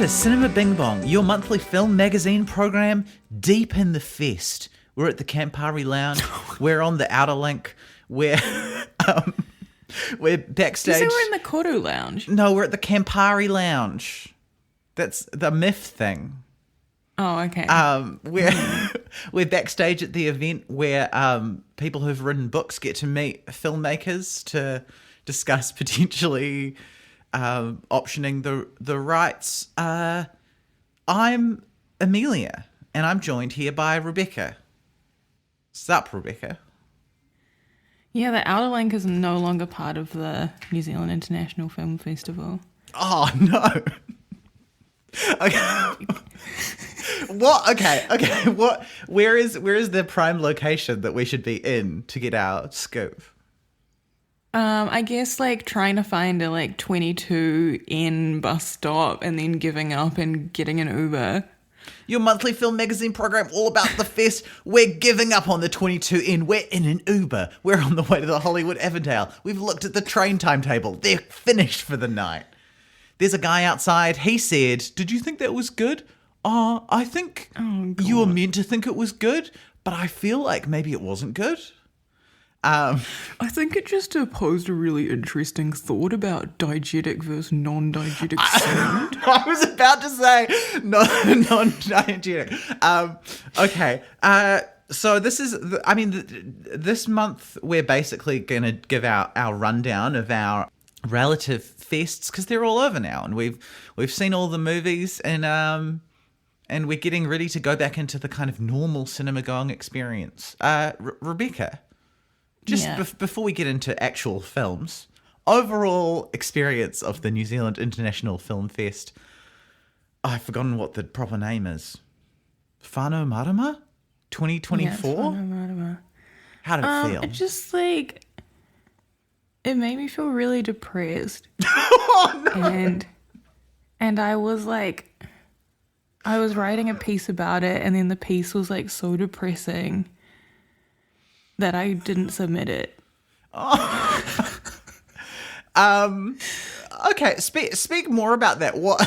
to Cinema Bing Bong, your monthly film magazine program deep in the fest. We're at the Campari Lounge. We're on the Outer Link. We're backstage. You say we're in the Cuckoo Lounge? No, we're at the Campari Lounge. That's the myth thing. Oh, okay. We're backstage at the event where people who've written books get to meet filmmakers to discuss potentially optioning the rights. I'm Amelia, and I'm joined here by Rebecca. Sup, Rebecca? Yeah, the Outer Link is no longer part of the New Zealand International Film Festival. Oh, no. Okay. What? Okay. What? Where is the prime location that we should be in to get our scoop? I guess like trying to find a like 22N bus stop and then giving up and getting an Uber. Your monthly film magazine program all about the fest. We're giving up on the 22N. We're in an Uber. We're on the way to the Hollywood Avondale. We've looked at the train timetable. They're finished for the night. There's a guy outside. He said, "Did you think that was good?" I think you were meant to think it was good, but I feel like maybe it wasn't good. I think it just posed a really interesting thought about diegetic versus non-diegetic food. I was about to say non-diegetic. Okay. So this is, this month we're basically going to give our rundown of our relative fests because they're all over now, and we've seen all the movies, and we're getting ready to go back into the kind of normal cinema going experience. Rebecca. Before we get into actual films, overall experience of the New Zealand International Film Fest, I've forgotten what the proper name is. Whānau Marama? 2024? Yeah, Whānau Marama. How did it feel? It just like, it made me feel really depressed. Oh, no. And I was like, I was writing a piece about it, and then the piece was like so depressing that I didn't submit it. Oh. Okay, speak more about that. What?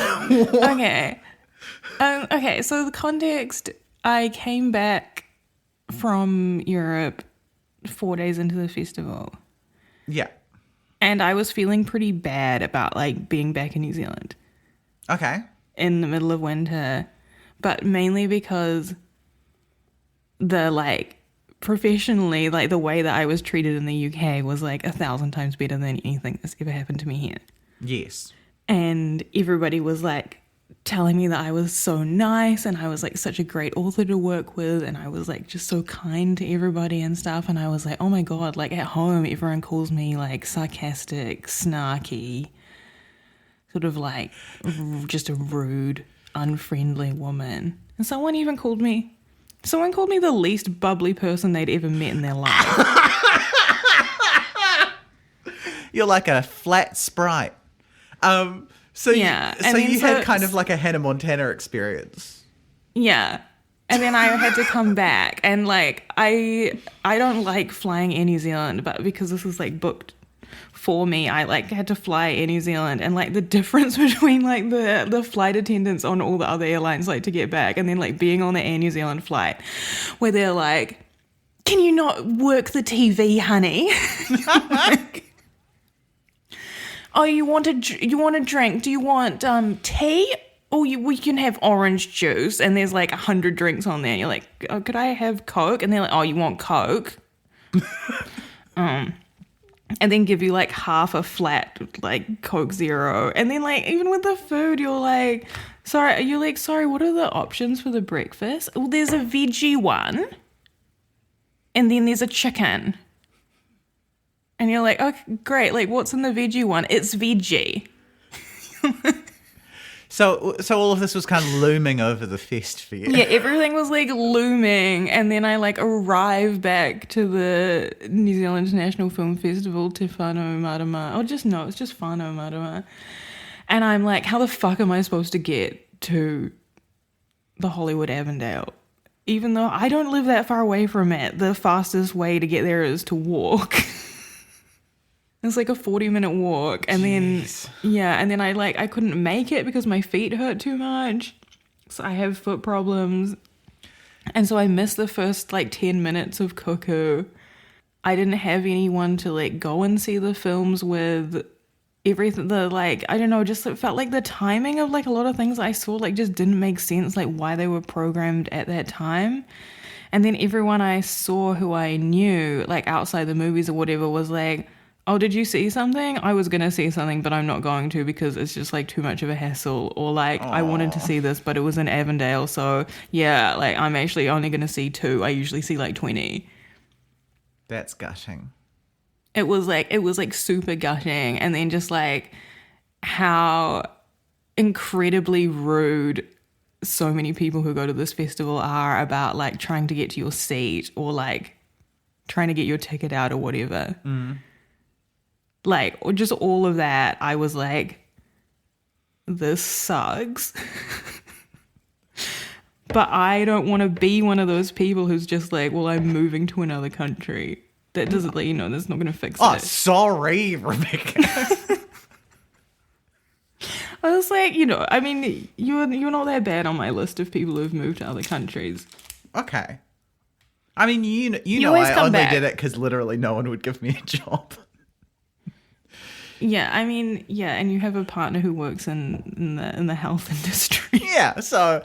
Okay. Okay, so the context, I came back from Europe 4 days into the festival. Yeah. And I was feeling pretty bad about like being back in New Zealand. Okay. In the middle of winter, but mainly because professionally, like the way that I was treated in the UK was like 1,000 times better than anything that's ever happened to me here. Yes. And everybody was like telling me that I was so nice and I was like such a great author to work with, and I was like just so kind to everybody and stuff. And I was like, oh my God, like at home, everyone calls me like sarcastic, snarky, sort of like just a rude, unfriendly woman. And someone called me the least bubbly person they'd ever met in their life. You're like a flat Sprite. So you had kind of like a Hannah Montana experience. Yeah. And then I had to come back, and like I don't like flying Air New Zealand, but because this is like booked for me, I like had to fly Air New Zealand, and like the difference between like the flight attendants on all the other airlines like to get back, and then like being on the Air New Zealand flight where they're like, "Can you not work the TV, honey?" Like, oh, you want a drink? Do you want tea? Or we can have orange juice, and there's like 100 drinks on there. And you're like, oh, could I have Coke? And they're like, oh, you want Coke? And then give you like half a flat like Coke Zero. And then like even with the food, you're like, sorry, what are the options for the breakfast? Well, there's a veggie one, and then there's a chicken. And you're like, okay, great, like what's in the veggie one? It's veggie. So all of this was kind of looming over the fest for you. Yeah, everything was like looming, and then I like arrived back to the New Zealand International Film Festival to Whānau Marama. It's just Whānau Marama. And I'm like, how the fuck am I supposed to get to the Hollywood Avondale? Even though I don't live that far away from it, the fastest way to get there is to walk. It's like a 40-minute walk. And Jeez. then I couldn't make it because my feet hurt too much. So I have foot problems. And so I missed the first like 10 minutes of Cuckoo. I didn't have anyone to like go and see the films with. Everything, I don't know, just it felt like the timing of like a lot of things I saw like just didn't make sense, like why they were programmed at that time. And then everyone I saw who I knew, like outside the movies or whatever, was like, oh, did you see something? I was gonna see something, but I'm not going to because it's just like too much of a hassle. Or like, I wanted to see this, but it was in Avondale, so yeah, like I'm actually only gonna see 2. I usually see like 20. That's gushing. It was like super gutting, and then just like how incredibly rude so many people who go to this festival are about like trying to get to your seat or like trying to get your ticket out or whatever. Like, or just all of that. I was like, this sucks. But I don't want to be one of those people who's just like, well, I'm moving to another country. That doesn't let you know that's not going to fix it. Oh, sorry, Rebecca. I was like, I mean, you're not that bad on my list of people who've moved to other countries. Okay. I mean, you know always I come only back. did it because literally no one would give me a job. Yeah, I mean, yeah, and you have a partner who works in the health industry. Yeah, so,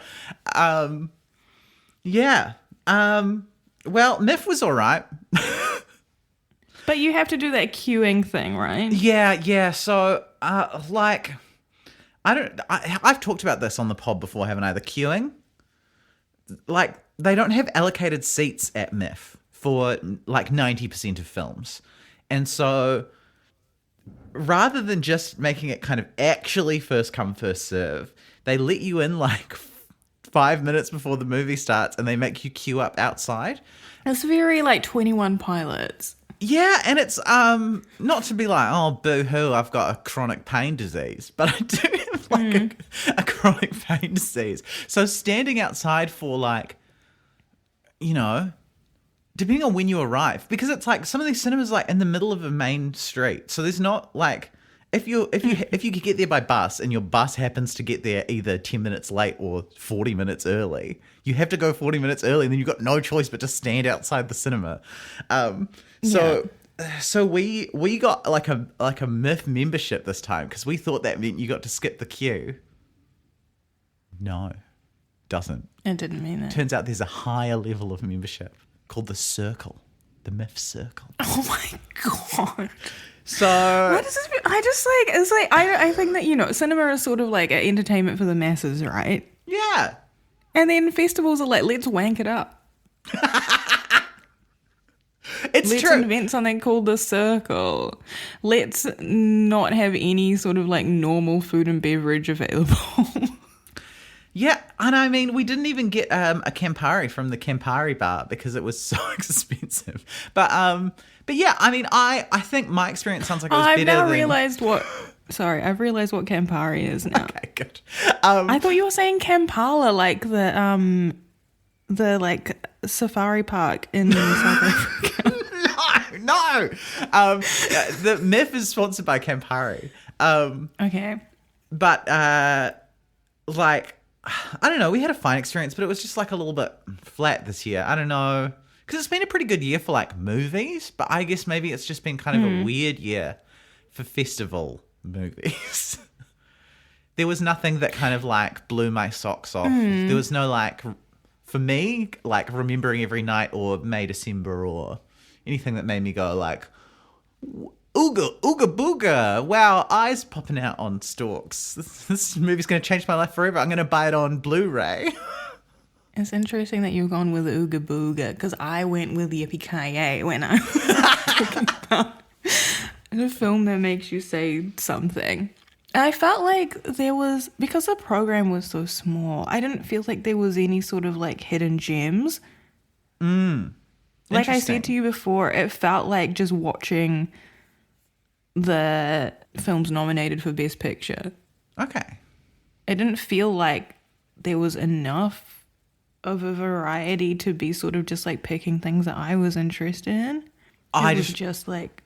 yeah. Well, MIF was all right. But you have to do that queuing thing, right? Yeah. So, I've talked about this on the pod before, haven't I? The queuing. Like, they don't have allocated seats at MIF for like 90% of films. And so, rather than just making it kind of actually first come, first serve, they let you in like 5 minutes before the movie starts and they make you queue up outside. It's very like 21 Pilots. Yeah, and it's not to be like, oh, boo-hoo, I've got a chronic pain disease, but I do have like a chronic pain disease. So standing outside for like, depending on when you arrive, because it's like some of these cinemas like in the middle of a main street, so there's not like if you could get there by bus and your bus happens to get there either 10 minutes late or 40 minutes early, you have to go 40 minutes early, and then you've got no choice but to stand outside the cinema. So we got like a MIF membership this time because we thought that meant you got to skip the queue. No, doesn't. It didn't mean that. Turns out there's a higher level of membership called the Circle, the MIF Circle. Oh my god. So What does this mean? I think that, cinema is sort of like an entertainment for the masses, right? yeah. And then festivals are like, let's wank it up. It's Let's true. invent something called the Circle. Let's not have any sort of like normal food and beverage available. Yeah, and I mean, we didn't even get a Campari from the Campari bar because it was so expensive. But yeah, I mean, I think my experience sounds like it was better than... I've realised what Campari is now. Okay, good. I thought you were saying Kampala, like the like safari park in South Africa. No. The MIF is sponsored by Campari. Okay. But, like, I don't know. We had a fine experience, but it was just like a little bit flat this year. I don't know. Because it's been a pretty good year for like movies, but I guess maybe it's just been kind of a weird year for festival movies. There was nothing that kind of like blew my socks off. There was no like, for me, like Remembering Every Night or May December or anything that made me go like, ooga, ooga booga. Wow, eyes popping out on stalks. This movie's going to change my life forever. I'm going to buy it on Blu-ray. It's interesting that you've gone with Ooga Booga because I went with Yippee-ki-yay when I was talking about a film that makes you say something. And I felt like there was, because the program was so small, I didn't feel like there was any sort of like hidden gems. Like I said to you before, it felt like just watching the films nominated for Best Picture. Okay. It didn't feel like there was enough of a variety to be sort of just like picking things that I was interested in. It was just like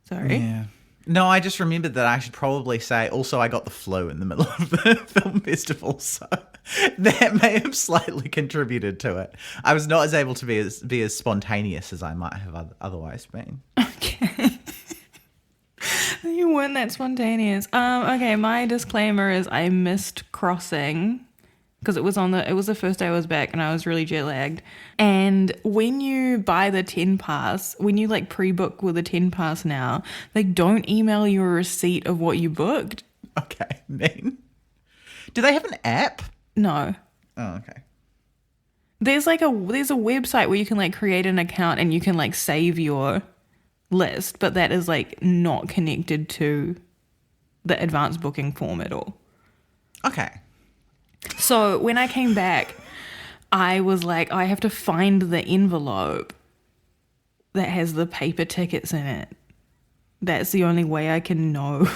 Sorry. Yeah. No, I just remembered that I should probably say, also, I got the flu in the middle of the film festival, so that may have slightly contributed to it. I was not as able to be as spontaneous as I might have otherwise been. Okay. You weren't that spontaneous. Okay, my disclaimer is I missed Crossing because it was the first day I was back and I was really jet lagged. And when you buy the 10 pass, when you like pre-book with a 10 pass now, they don't email you a receipt of what you booked. Okay, mean. Do they have an app? No. Oh, okay. There's a website where you can like create an account and you can like save your list, but that is like not connected to the advanced booking form at all. Okay. So when I came back, I was like, I have to find the envelope that has the paper tickets in it. That's the only way I can know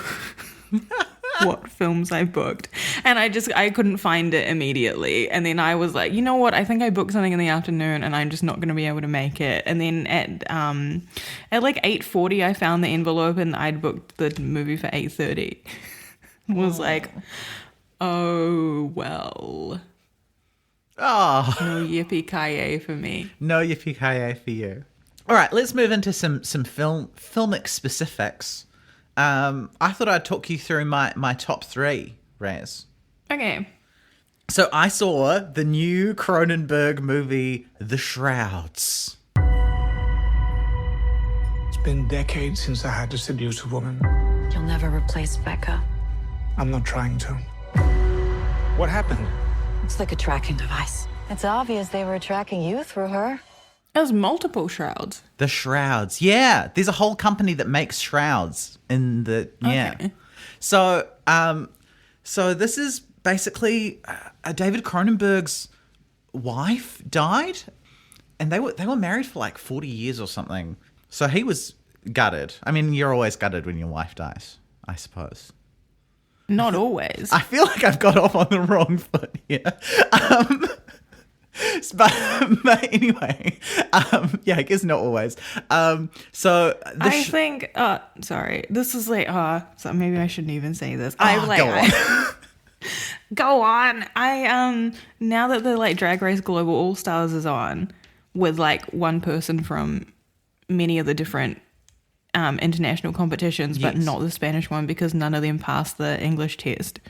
what films I booked. And I couldn't find it immediately. And then I was like, you know what? I think I booked something in the afternoon and I'm just not going to be able to make it. And then at like 8:40, I found the envelope and I'd booked the movie for 8:30. Was like, oh, well. Oh. No yippee-ki-yay for me. No yippee-ki-yay for you. All right, let's move into some filmic specifics. I thought I'd talk you through my top 3, Raz. Okay. So I saw the new Cronenberg movie, The Shrouds. It's been decades since I had to seduce a woman. You'll never replace Becca. I'm not trying to. What happened? It's like a tracking device. It's obvious they were tracking you through her. There's multiple Shrouds. The Shrouds. Yeah, there's a whole company that makes shrouds in the Okay. So this is basically David Cronenberg's wife died, and they were married for like 40 years or something. So he was gutted. I mean, you're always gutted when your wife dies, I suppose. Not always. I feel like I've got off on the wrong foot here. But anyway, yeah, I guess not always. So I think, sorry, this is like, so maybe I shouldn't even say this. Go on. Now that the like Drag Race Global All Stars is on, with like one person from many of the different international competitions, but Yes. not the Spanish one because none of them passed the English test.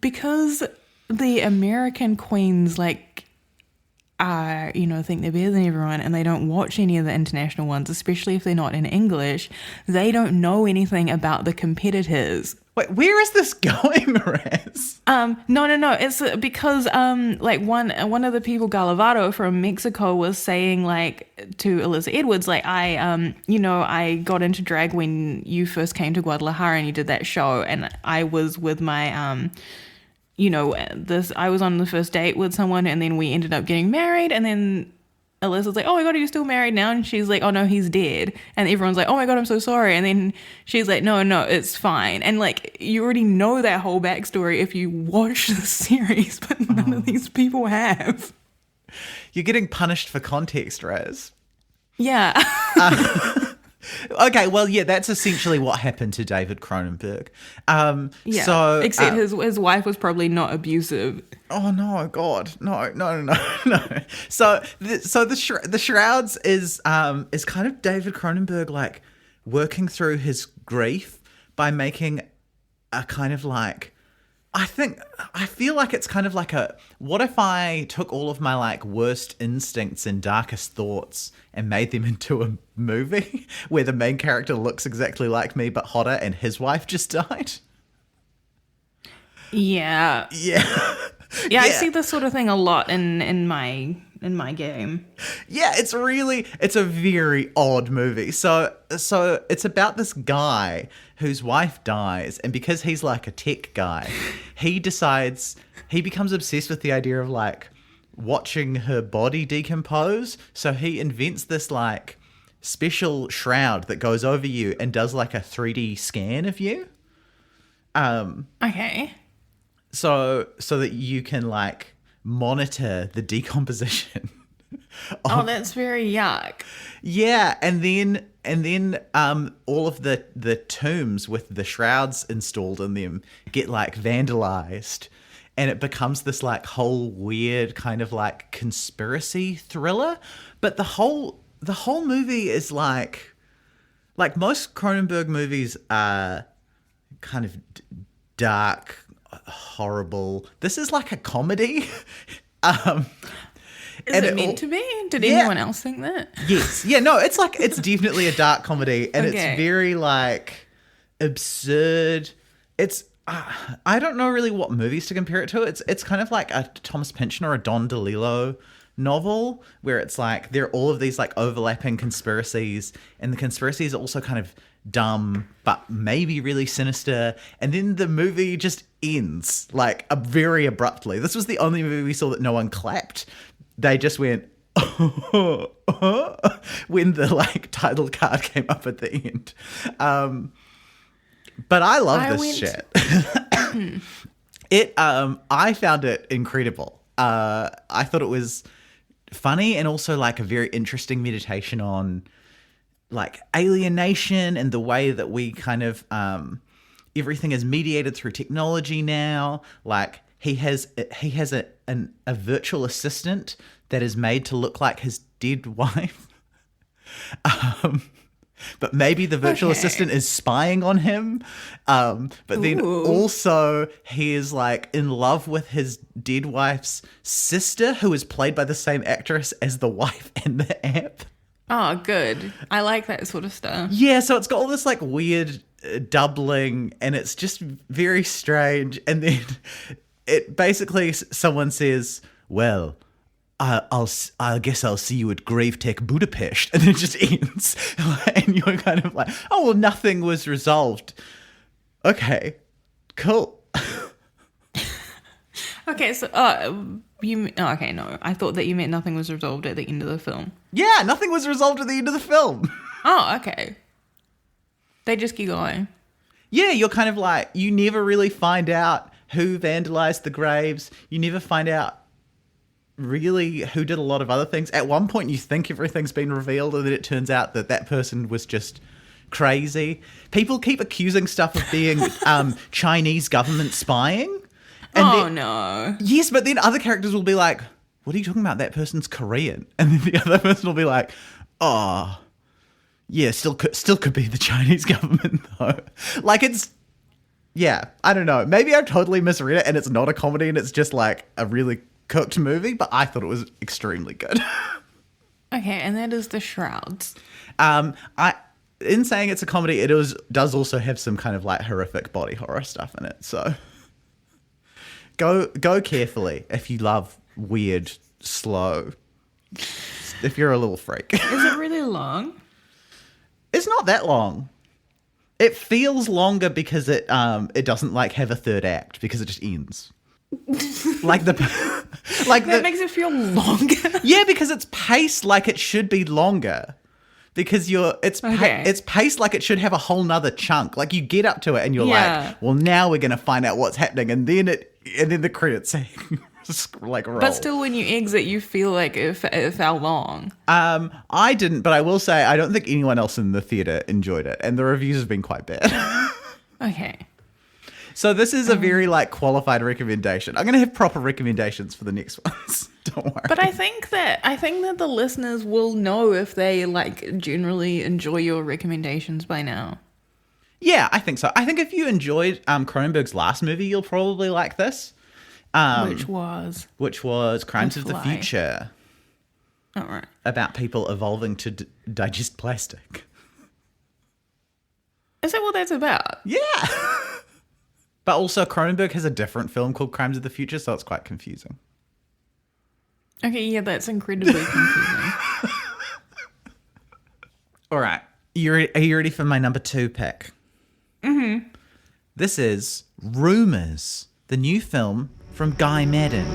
Because the American queens like think they're better than everyone and they don't watch any of the international ones, especially if they're not in English. They don't know anything about the competitors. wait, where is this going, Raz? No. It's because like one of the people, Galavado from Mexico, was saying like to Alyssa Edwards, like I got into drag when you first came to Guadalajara and you did that show, and I was with my I was on the first date with someone and then we ended up getting married, and then Alyssa's like, oh my God, are you still married now? And she's like, oh no, he's dead. And everyone's like, oh my God, I'm so sorry. And then she's like, no, it's fine. And like, you already know that whole backstory if you watch the series, but none of these people have. You're getting punished for context, Raz. Yeah. Okay, well, yeah, that's essentially what happened to David Cronenberg. Yeah. So, except his wife was probably not abusive. oh no, God, no. So the Shrouds is kind of David Cronenberg like working through his grief by making a kind of like, I feel like it's kind of like what if I took all of my like worst instincts and darkest thoughts and made them into a movie where the main character looks exactly like me but hotter and his wife just died? Yeah. Yeah. Yeah, I see this sort of thing a lot in my game. Yeah, it's a very odd movie. So it's about this guy whose wife dies, and because he's like a tech guy, he becomes obsessed with the idea of like watching her body decompose. So he invents this like special shroud that goes over you and does like a 3D scan of you. Okay. So that you can like monitor the decomposition Oh, that's very yuck. Yeah, and then all of the tombs with the shrouds installed in them get like vandalized, and it becomes this like whole weird kind of like conspiracy thriller. But the whole movie is like most Cronenberg movies are kind of dark, horrible. This is like a comedy. Is it meant to be? Did anyone else think that? Yes. Yeah, no, it's definitely a dark comedy, and Okay. it's very like absurd. It's I don't know really what movies to compare it to. It's kind of like a Thomas Pynchon or a Don DeLillo novel, where it's like there are all of these like overlapping conspiracies, and the conspiracies are also kind of dumb but maybe really sinister, and then the movie just ends like very abruptly. This was the only movie we saw that no one clapped. They just went when the like title card came up at the end. But I love this shit. I found it incredible. I thought it was funny and also like a very interesting meditation on like alienation and the way that we kind of everything is mediated through technology now. Like he has a virtual assistant that is made to look like his dead wife. But maybe the virtual assistant is spying on him. But then also he is like in love with his dead wife's sister, who is played by the same actress as the wife in the app. Oh, good. I like that sort of stuff. Yeah, so it's got all this like weird doubling, and it's just very strange. And then it basically someone says, "Well, I guess I'll see you at Gravetech Budapest," and it just ends, and you're kind of like, "Oh well, nothing was resolved." Okay, cool. Okay, so okay, no, I thought that you meant nothing was resolved at the end of the film. Yeah, nothing was resolved at the end of the film. Oh, okay. They just keep going. Yeah, you're kind of like, you never really find out who vandalized the graves. You never find out really who did a lot of other things. At one point you think everything's been revealed, and then it turns out that that person was just crazy. People keep accusing stuff of being Chinese government spying. And no. Yes, but then other characters will be like, "What are you talking about? That person's Korean." And then the other person will be like, "Oh, yeah, still could be the Chinese government though." Like yeah, I don't know. Maybe I've totally misread it and it's not a comedy and it's just like a really cooked movie, but I thought it was extremely good. Okay, and that is The Shrouds. In saying it's a comedy, it does also have some kind of like horrific body horror stuff in it. So go carefully if you love weird, slow. If you're a little freak. Is it really long? It's not that long. It feels longer because it doesn't like have a third act, because it just ends. That makes it feel longer. Yeah, because it's paced like it should be longer. Because it's paced like it should have a whole nother chunk. Like you get up to it and you're like, well, now we're gonna find out what's happening, and then the credits like roll. But still, when you exit, you feel like it felt long. I didn't, but I will say I don't think anyone else in the theater enjoyed it, and the reviews have been quite bad. Okay. So this is a very like qualified recommendation. I'm going to have proper recommendations for the next ones. Don't worry. But I think that the listeners will know if they like generally enjoy your recommendations by now. Yeah, I think so. I think if you enjoyed Cronenberg's last movie, you'll probably like this. Which was Crimes of the Future. All right. About people evolving to digest plastic. Is that what that's about? Yeah. But also Cronenberg has a different film called Crimes of the Future, so it's quite confusing. Okay, yeah, that's incredibly confusing. All right. Are you ready for my number 2 pick? Mm-hmm. This is Rumours, the new film from Guy Maddin.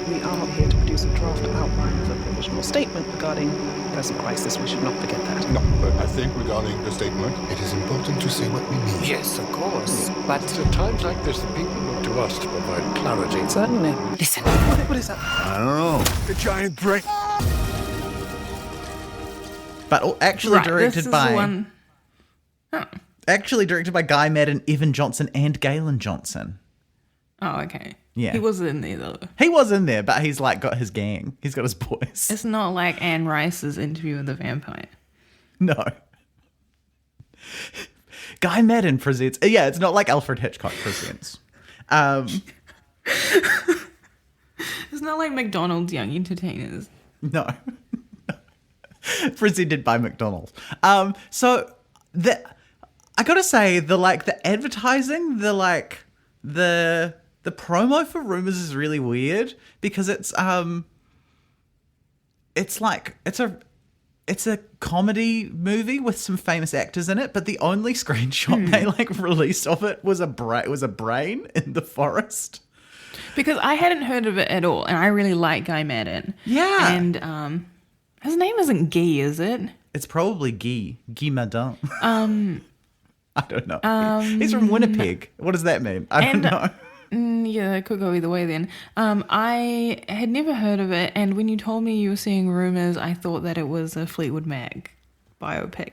We are here to produce a draft outline of a provisional statement regarding the present crisis. We should not forget that. No, but I think regarding the statement, it is important to say what we mean. Yes, of course. But at times like this, the people look to us to provide clarity. Certainly. Listen. What is that? I don't know. The giant brain. But actually Right, directed this is by the one. Oh. actually directed by Guy Madden, Evan Johnson, and Galen Johnson. Oh, okay. Yeah. He was in there though. He was in there, but he's like got his gang. He's got his boys. It's not like Anne Rice's Interview with the Vampire. No. Guy Madden presents. Yeah, it's not like Alfred Hitchcock presents. It's not like McDonald's Young Entertainers. No. Presented by McDonald's. So I gotta say the advertising, the promo for Rumours is really weird because it's a comedy movie with some famous actors in it, but the only screenshot they released of it was a brain in the forest. Because I hadn't heard of it at all, and I really like Guy Madden. Yeah. And his name isn't Guy, is it? It's probably Guy Madden. I don't know. He's from Winnipeg. What does that mean? I don't know. Yeah, it could go either way then. I had never heard of it, and when you told me you were seeing Rumours, I thought that it was a Fleetwood Mac biopic.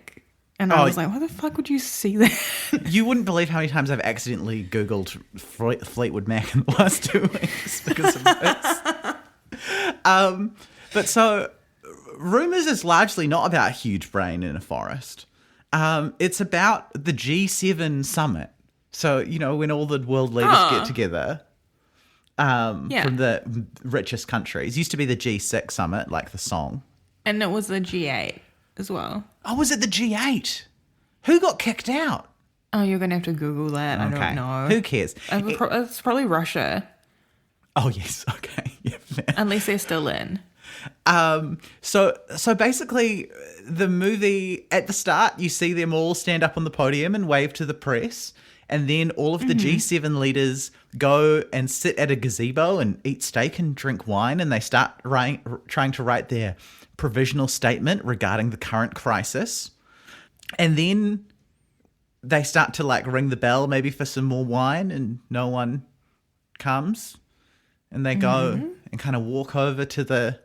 And I was like, why the fuck would you see that? You wouldn't believe how many times I've accidentally Googled Fleetwood Mac in the last 2 weeks because of this. But so, Rumours is largely not about a huge brain in a forest. It's about the G7 summit. So, when all the world leaders get together from the richest countries. Used to be the G6 summit, like the song. And it was the G8 as well. Oh, was it the G8? Who got kicked out? Oh, you're going to have to Google that. Okay. I don't know. Who cares? It's probably Russia. Oh, yes. Okay. Yeah, fair. Unless they're still in. So basically, the movie, at the start, you see them all stand up on the podium and wave to the press. And then all of the G7 leaders go and sit at a gazebo and eat steak and drink wine. And they start trying to write their provisional statement regarding the current crisis. And then they start to ring the bell maybe for some more wine, and no one comes. And they go and kind of walk over to the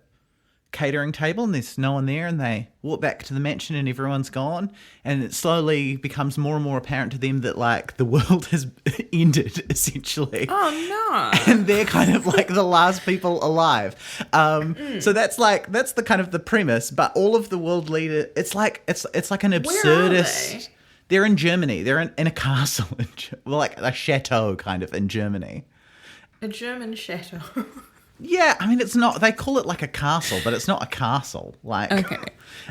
catering table, and there's no one there, and they walk back to the mansion and everyone's gone, and it slowly becomes more and more apparent to them that the world has ended essentially. Oh no. And they're kind of the last people alive. So that's the kind of the premise, but all of the world leaders, it's like an absurdist. They're in Germany. They're in a castle like a chateau kind of in Germany. A German chateau. Yeah, I mean, it's not, they call it a castle, but it's not a castle. Okay.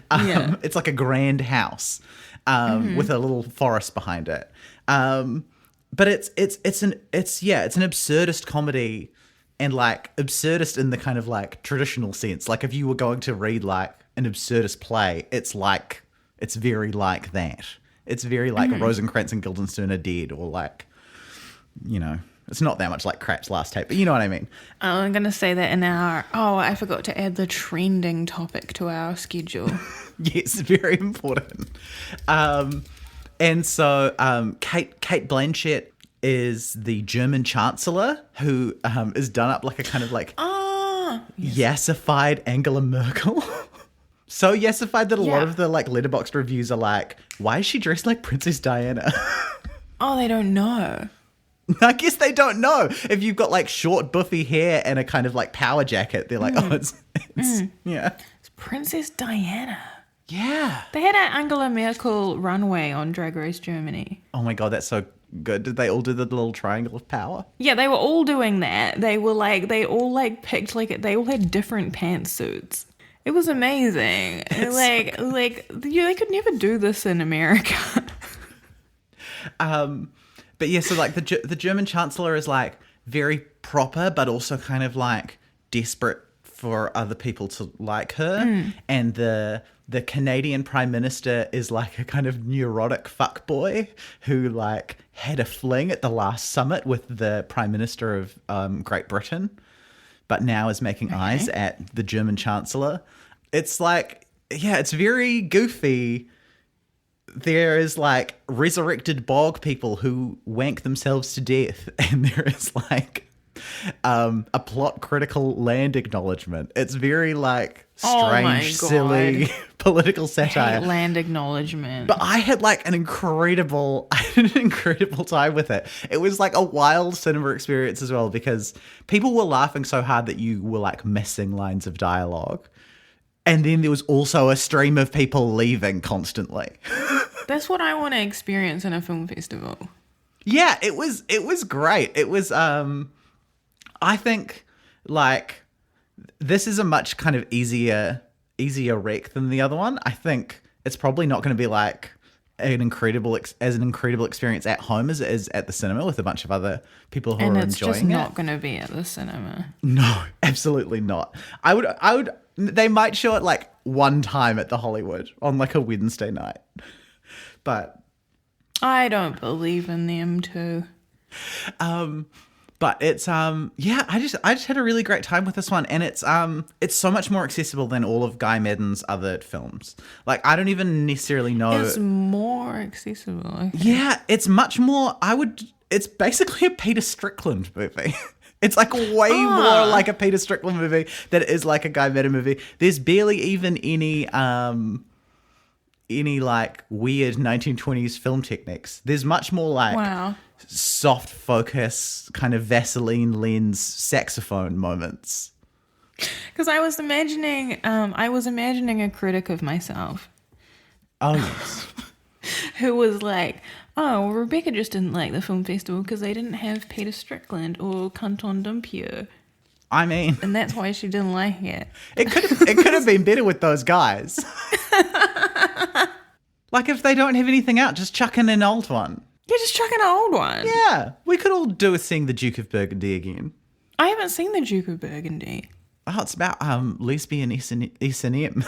Yeah. It's like a grand house with a little forest behind it. But it's an absurdist comedy, and absurdist in the kind of traditional sense. If you were going to read an absurdist play, it's very like that. It's very Rosencrantz and Guildenstern are dead, or it's not that much like Crap's last tape, but you know what I mean. I'm going to say that in our... Oh, I forgot to add the trending topic to our schedule. Yes, very important. And so Kate Blanchett is the German Chancellor who is done up like a kind of yassified Angela Merkel. So yassified that a lot of the letterboxd reviews are like, why is she dressed like Princess Diana? Oh, they don't know. I guess they don't know. If you've got short buffy hair and a kind of power jacket, they're like, it's It's Princess Diana. Yeah. They had an Angela Merkel runway on Drag Race Germany. Oh my God, that's so good. Did they all do the little triangle of power? Yeah, they were all doing that. They were they all picked they all had different pantsuits. It was amazing. They could never do this in America. But yeah, so the German Chancellor is very proper, but also kind of desperate for other people to like her. And the Canadian Prime Minister is a kind of neurotic fuckboy who had a fling at the last summit with the Prime Minister of Great Britain. but now is making eyes at the German Chancellor. It's like, yeah, it's very goofy. There is like resurrected bog people who wank themselves to death, and there is like a plot critical land acknowledgement. It's very like strange, silly political satire. I hate land acknowledgement. But I had like an incredible time with it. It was like a wild cinema experience as well, because people were laughing so hard that you were like missing lines of dialogue. And then there was also a stream of people leaving constantly. That's what I want to experience in a film festival. Yeah, it was great. It was I think like this is a much kind of easier rec than the other one. I think it's probably not going to be like an incredible experience at home as it is at the cinema with a bunch of other people who are enjoying it. And it's just not going to be at the cinema. No, absolutely not. I would. They might show it like one time at the Hollywood on like a Wednesday night, but I don't believe in them too. But it's yeah, I just had a really great time with this one, and it's so much more accessible than all of Guy Maddin's other films. Like I don't even necessarily know. It's more accessible. Okay. Yeah, it's much more. It's basically a Peter Strickland movie. It's like way more like a Peter Strickland movie than it is like a Guy Maddin movie. There's barely even any like weird 1920s film techniques. There's much more like soft focus, kind of Vaseline lens saxophone moments. Because I was imagining a critic of myself. Oh yes. Who was like, oh, well, Rebecca just didn't like the film festival because they didn't have Peter Strickland or Canton Dumpier. I mean, and that's why she didn't like it. It could have been better with those guys. Like if they don't have anything out, just chuck in an old one. Yeah, just chuck in an old one. Yeah, we could all do with seeing the Duke of Burgundy again. I haven't seen the Duke of Burgundy. Oh, it's about lesbian S&M.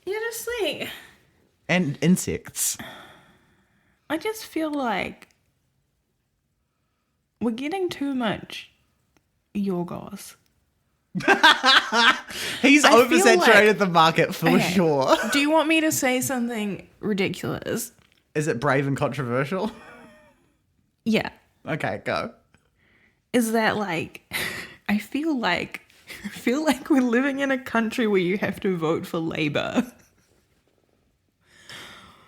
Yeah, just like... And insects. I just feel like we're getting too much Yorgos. He's oversaturated the market for sure. Do you want me to say something ridiculous? Is it brave and controversial? Yeah. Okay, go. Is that like I feel like we're living in a country where you have to vote for Labour.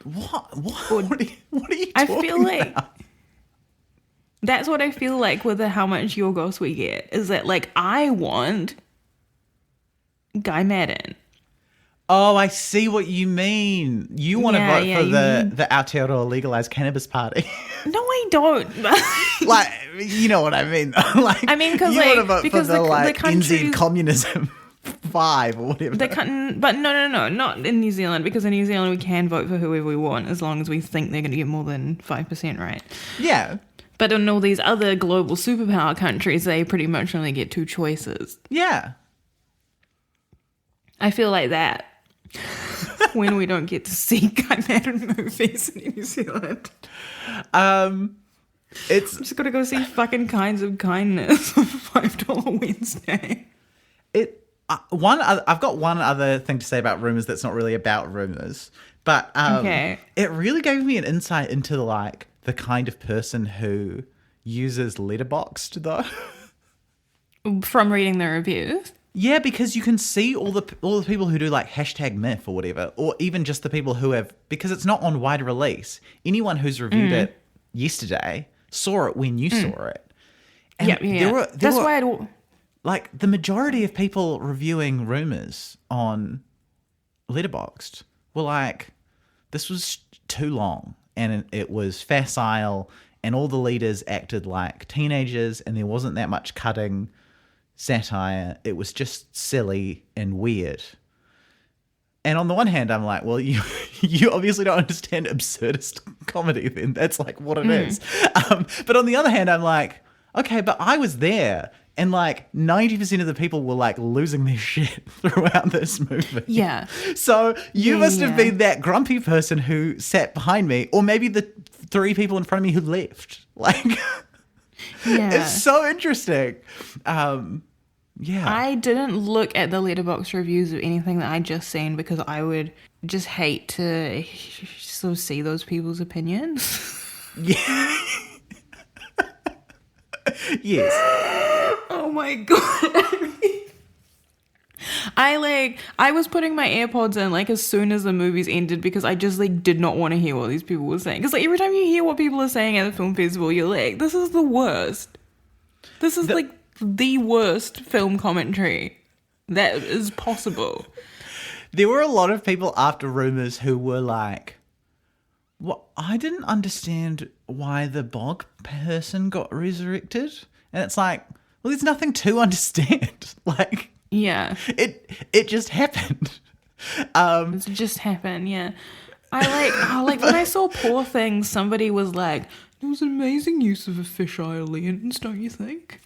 What? What are you talking I feel like about? That's what I feel like with how much Yorgos we get. Is that like I want Guy Maddin. Oh, I see what you mean. You want to vote for the Aotearoa legalized cannabis party. No, I don't. Like, you know what I mean. Like, I mean, you want to vote for the NZ communism 5 or whatever. But no, not in New Zealand, because in New Zealand we can vote for whoever we want as long as we think they're going to get more than 5% right. Yeah. But in all these other global superpower countries, they pretty much only get 2 choices. Yeah. I feel like that when we don't get to see Guy Maddin movies in New Zealand. It's just got to go see fucking Kinds of Kindness on $5 Wednesday. I've got one other thing to say about Rumours that's not really about Rumours, but it really gave me an insight into like the kind of person who uses Letterboxd though. From reading the reviews. Yeah, because you can see all the people who do like #myth or whatever, or even just the people who have, because it's not on wide release. Anyone who's reviewed it yesterday saw it when you saw it. And yeah. That's why like the majority of people reviewing Rumours on Letterboxd were like, this was too long and it was facile and all the leaders acted like teenagers and there wasn't that much cutting satire. It was just silly and weird. And on the one hand, I'm like, well, you obviously don't understand absurdist comedy then. That's like what it is. But on the other hand, I'm like, okay, but I was there. And like 90% of the people were like losing their shit throughout this movie. Yeah. So you must have been that grumpy person who sat behind me, or maybe the 3 people in front of me who left. Like, it's so interesting. Yeah. I didn't look at the letterbox reviews of anything that I just seen because I would just hate to sort of see those people's opinions. Yeah. Yes. Oh my god. I was putting my AirPods in like as soon as the movies ended because I just like did not want to hear what these people were saying. Because like every time you hear what people are saying at the film festival, you're like, this is the worst. This is like the worst film commentary that is possible. There were a lot of people after Rumours who were like, "What? I didn't understand why the bog person got resurrected." And it's like, well, there's nothing to understand. Like, Yeah. it just happened. It's just happened, yeah. Like when I saw Poor Things, somebody was like, "There was an amazing use of a fisheye lens, don't you think?"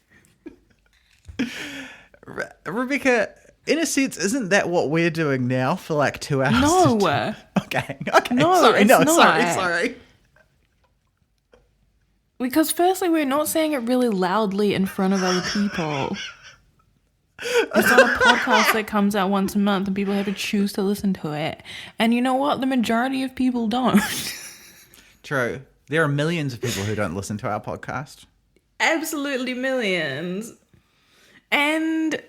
Rebecca, in a sense, isn't that what we're doing now for like 2 hours? No. Okay. No, Sorry. it's No, not. sorry. Because firstly, we're not saying it really loudly in front of other people. It's not a podcast that comes out once a month and people have to choose to listen to it. And you know what? The majority of people don't. True. There are millions of people who don't listen to our podcast. Absolutely millions. And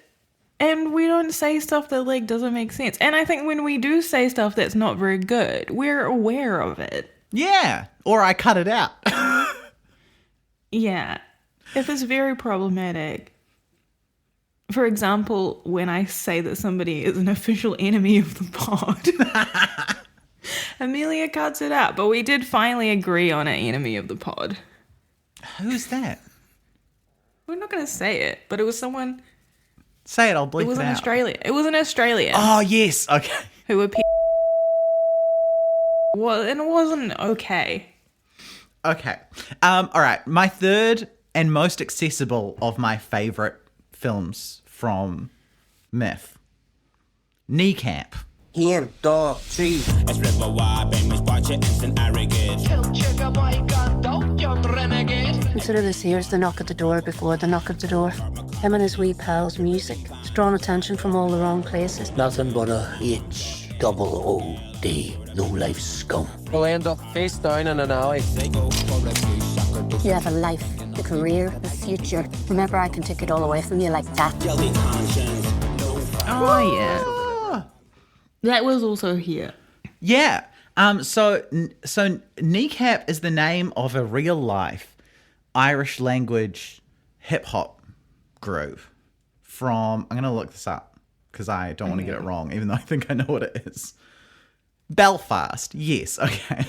we don't say stuff that like doesn't make sense. And I think when we do say stuff that's not very good, we're aware of it. Yeah. Or I cut it out. Yeah. If it's very problematic. For example, when I say that somebody is an official enemy of the pod, Amelia cuts it out. But we did finally agree on an enemy of the pod. Who's that? We're not going to say it, but it was someone. Say it, I'll bleep It was it an out. Australian. It was an Australian Oh, yes. Okay. who were. Well, and it wasn't okay. Okay. All right. My third and most accessible of my favourite films from Myth. Kneecap. Here, dog, tree. Consider this here's the knock at the door before the knock at the door. Him and his wee pals' music. It's drawn attention from all the wrong places. Nothing but a H-double-O-D, low-life scum. We'll end up face down in an alley. You have a life, a career, a future. Remember, I can take it all away from you like that. Oh, yeah. That was also here. Yeah. So Kneecap is the name of a real life Irish language hip hop group from, I'm going to look this up because I don't want to get it wrong, even though I think I know what it is. Belfast. Yes. Okay.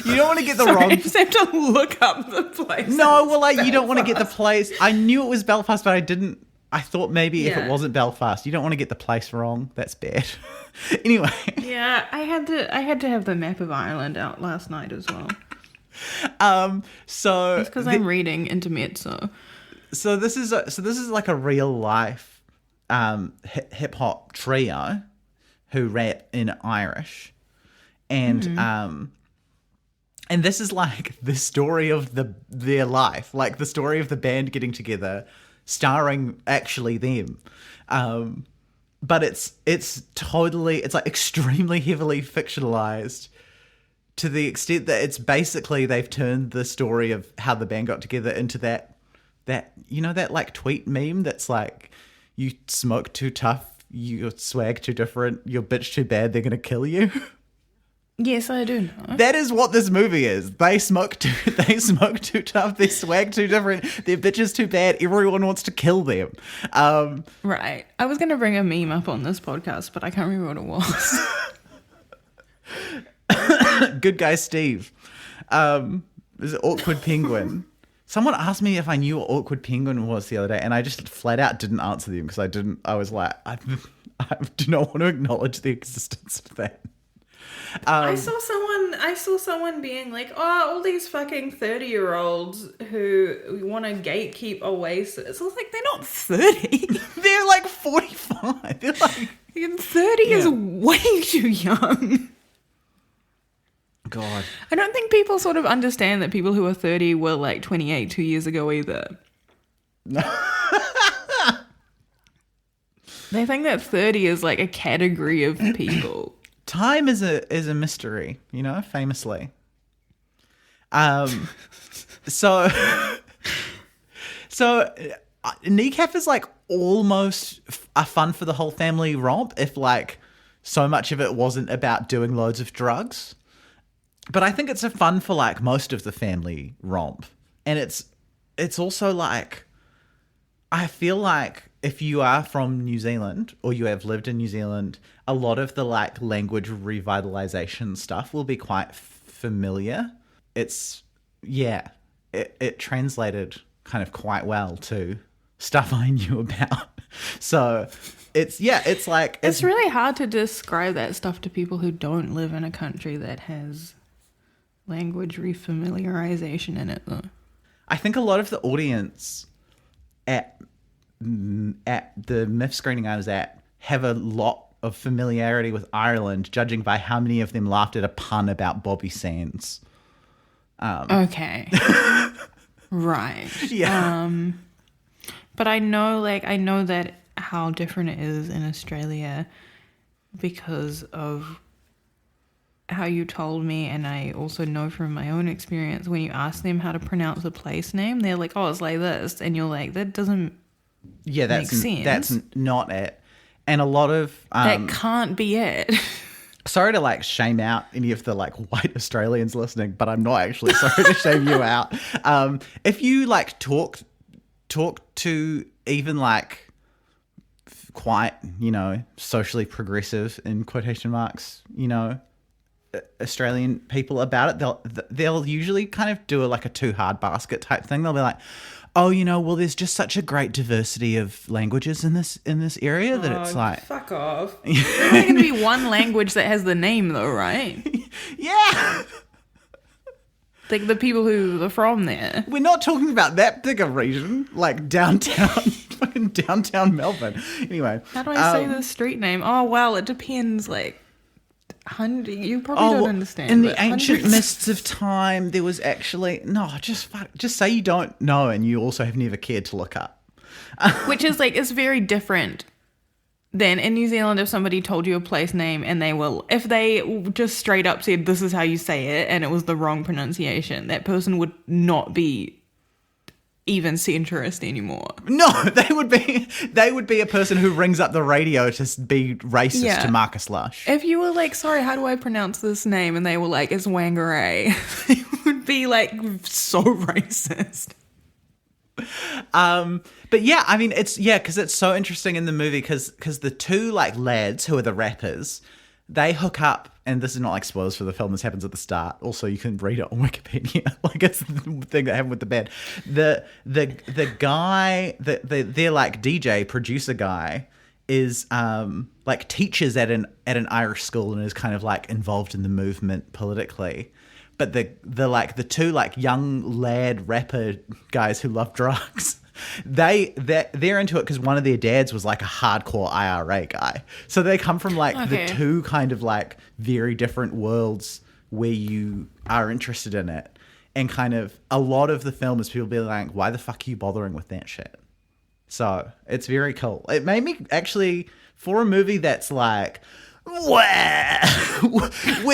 You don't want to get the wrong. I just have to look up the place. No, well, like, you don't want to get the place. I knew it was Belfast, but I didn't. I thought maybe if it wasn't Belfast, you don't want to get the place wrong. That's bad. Anyway. Yeah, I had to have the map of Ireland out last night as well. So it's because I'm reading Intermezzo. So this is like a real life hip hop trio who rap in Irish, and this is like the story of their life, like the story of the band getting together, starring actually them. But it's like extremely heavily fictionalized to the extent that it's basically they've turned the story of how the band got together into that you know that like tweet meme that's like, you smoke too tough, you swag too different, your bitch too bad, they're gonna kill you. Yes, I do know. That is what this movie is. They smoke too tough, they swag too different, their bitch is too bad, everyone wants to kill them. Right. I was going to bring a meme up on this podcast, but I can't remember what it was. Good guy Steve. Is it Awkward Penguin? Someone asked me if I knew what Awkward Penguin was the other day, and I just flat out didn't answer them because I was like, I do not want to acknowledge the existence of that. I saw someone being like, oh, all these fucking 30-year-olds who want to gatekeep Oasis. I was like, they're not 30. They're like 45. They're like 30 is way too young. God. I don't think people sort of understand that people who are 30 were like 28 2 years ago either. They think that 30 is like a category of people. Time is a mystery, you know, famously. So Kneecap is like almost a fun for the whole family romp if like so much of it wasn't about doing loads of drugs. But I think it's a fun for like most of the family romp. And it's also like, I feel like if you are from New Zealand or you have lived in New Zealand, a lot of the like language revitalization stuff will be quite familiar. It translated kind of quite well to stuff I knew about. So it's like... It's really hard to describe that stuff to people who don't live in a country that has language refamiliarization in it, though. I think a lot of the audience at the MIF screening I was at have a lot of familiarity with Ireland, judging by how many of them laughed at a pun about Bobby Sands. Okay. Right. Yeah. But I know that how different it is in Australia because of how you told me, and I also know from my own experience, when you ask them how to pronounce a place name, they're like, oh, it's like this. And you're like, that doesn't make sense. That's not it. And a lot of... that can't be it. Sorry to like shame out any of the like white Australians listening, but I'm not actually sorry to shame you out. If you like talk to even like quite, you know, socially progressive in quotation marks, you know, Australian people about it, they'll usually kind of do like a too hard basket type thing. They'll be like, oh, you know, well, there's just such a great diversity of languages in this area that it's like... Fuck off. There's only going to be one language that has the name, though, right? Yeah! Like the people who are from there. We're not talking about that big a region, like downtown, fucking downtown Melbourne. Anyway. How do I say the street name? Oh, well, it depends, like... You probably don't understand. In the ancient mists of time, there was actually... No, just say you don't know and you also have never cared to look up. Which is like, it's very different than in New Zealand if somebody told you a place name and if they just straight up said, this is how you say it, and it was the wrong pronunciation, that person would not be even centrist anymore. No, they would be a person who rings up the radio to be racist to Marcus Lush. If you were like, sorry, how do I pronounce this name? And they were like, it's Whangarei. They would be like so racist. But yeah, I mean, because it's so interesting in the movie because the two like lads who are the rappers, they hook up, and this is not like spoilers for the film. This happens at the start. Also, you can read it on Wikipedia. Like it's the thing that happened with the band. The guy, their like DJ producer guy is like teaches at an Irish school and is kind of like involved in the movement politically. But the two like young lad rapper guys who love drugs, they're into it because one of their dads was like a hardcore IRA guy. So they come from like the two kind of like very different worlds where you are interested in it. And kind of a lot of the film is people being like, why the fuck are you bothering with that shit? So it's very cool. It made me actually, for a movie that's like, we're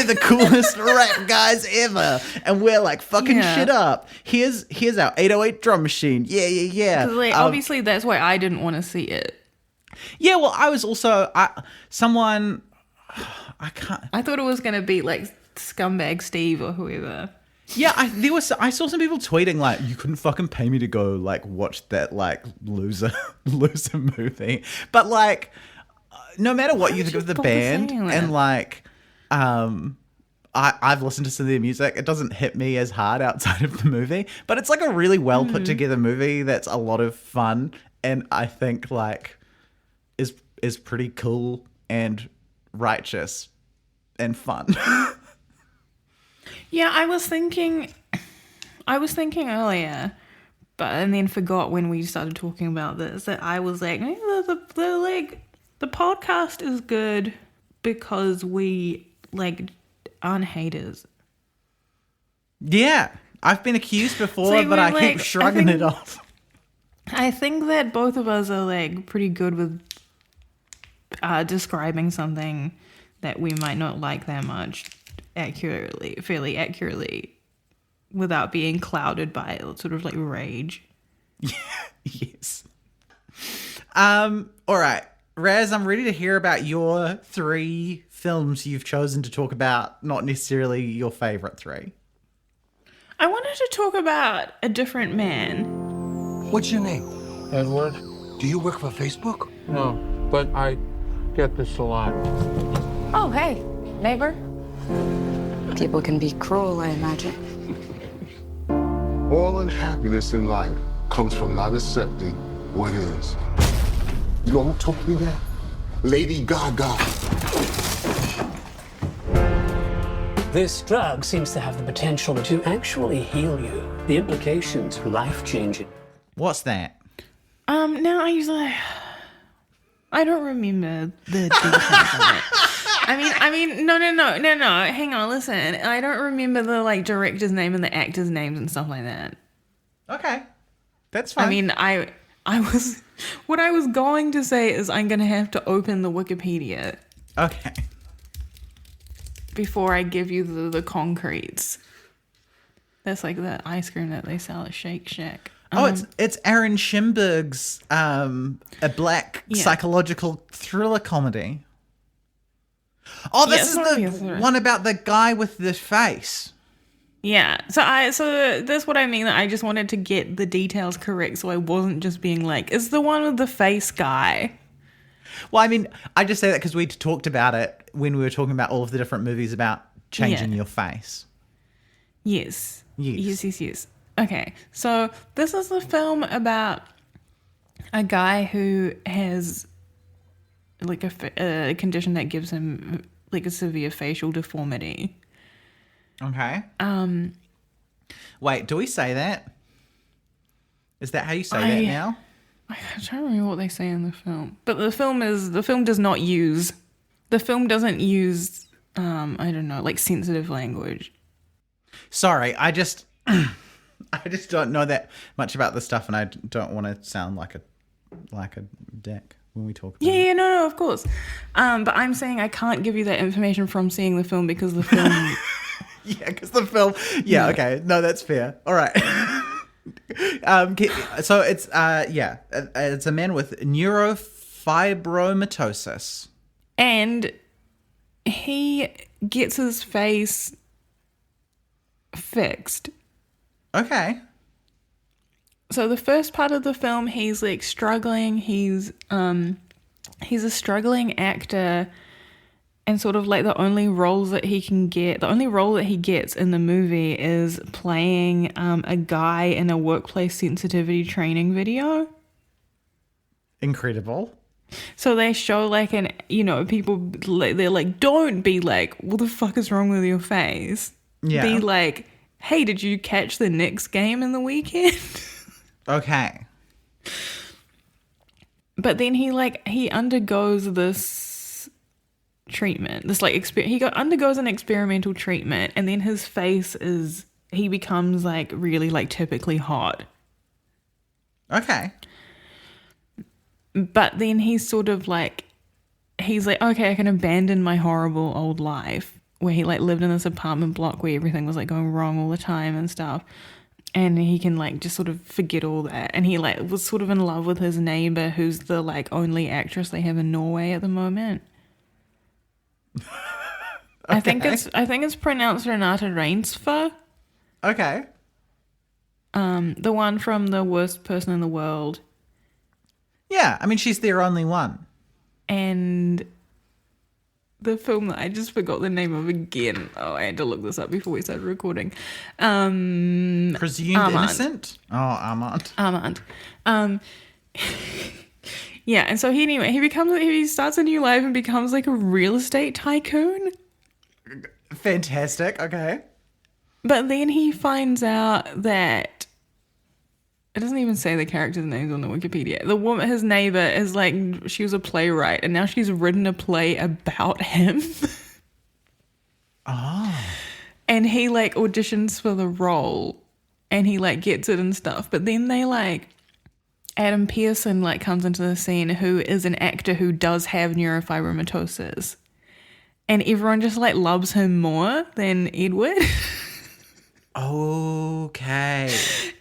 the coolest rap guys ever, and we're like fucking shit up. Here's our 808 drum machine. Yeah. Like, obviously, that's why I didn't want to see it. Yeah, well, I was also I thought it was gonna be like Scumbag Steve or whoever. Yeah, I saw some people tweeting like, you couldn't fucking pay me to go like watch that like loser movie, but like. No matter what you think of the band, and like, I've listened to some of their music. It doesn't hit me as hard outside of the movie, but it's like a really well put together movie that's a lot of fun, and I think like is pretty cool and righteous and fun. Yeah, I was thinking earlier, and then forgot when we started talking about this that I was like, the podcast is good because we like aren't haters. Yeah, I've been accused before, but I keep shrugging it off. I think that both of us are like pretty good with describing something that we might not like that much fairly accurately, without being clouded by sort of like rage. Yes. All right, Raz, I'm ready to hear about your 3 films you've chosen to talk about, not necessarily your favorite 3. I wanted to talk about A Different Man. What's your name? Edward? Do you work for Facebook? No, but I get this a lot. Oh, hey, neighbor. People can be cruel, I imagine. All unhappiness in life comes from not accepting what is. You know who taught me that? Lady Gaga. This drug seems to have the potential to actually heal you. The implications are life-changing. What's that? Now I don't remember the details of it. I mean, no. Hang on, listen. I don't remember the like director's name and the actors' names and stuff like that. Okay, that's fine. I mean, what I was going to say is I'm gonna have to open the Wikipedia. Okay. Before I give you the concretes. That's like the ice cream that they sell at Shake Shack. It's Aaron Schimberg's a black psychological thriller comedy. Oh, this is the one about the guy with the face. Yeah. So that's what I mean. I just wanted to get the details correct, so I wasn't just being like, "Is the one with the face guy?" Well, I mean, I just say that because we talked about it when we were talking about all of the different movies about changing your face. Yes. Okay, so this is a film about a guy who has like a condition that gives him like a severe facial deformity. Okay. Wait, do we say that? Is that how you say that now? I don't remember what they say in the film, but the film doesn't use I don't know, like sensitive language. Sorry, I just don't know that much about this stuff, and I don't want to sound like a dick when we talk about it. No, of course. But I'm saying I can't give you that information from seeing the film because the film. Okay. No, that's fair. All right. So it's it's a man with neurofibromatosis, and he gets his face fixed. Okay. So the first part of the film, he's like struggling. He's a struggling actor, and sort of like the only role that he gets in the movie is playing a guy in a workplace sensitivity training video. Incredible. So they show like people, they're like, don't be like, what the fuck is wrong with your face? Yeah. Be like, hey, did you catch the Knicks game in the weekend? Okay. But then he undergoes this treatment, this like undergoes an experimental treatment, and then his face he becomes like really like typically hot. Okay. But then he's like, okay, I can abandon my horrible old life where he like lived in this apartment block where everything was like going wrong all the time and stuff. And he can like just sort of forget all that. And he like was sort of in love with his neighbor, who's the like only actress they have in Norway at the moment. Okay. I think it's pronounced Renate Reinsve. Okay. The one from The Worst Person in the World. Yeah, I mean, she's their only one. And the film that I just forgot the name of again. Oh, I had to look this up before we started recording. Presumed Armand. Innocent? Oh, Armand. Armand. Yeah, and so he starts a new life and becomes like a real estate tycoon. Fantastic, okay. But then he finds out that it doesn't even say the character's names on the Wikipedia. The woman, his neighbor, is like, she was a playwright, and now she's written a play about him. Oh. And he like auditions for the role, and he like gets it and stuff. But then they like, Adam Pearson like comes into the scene, who is an actor who does have neurofibromatosis, and everyone just like loves him more than Edward. Okay.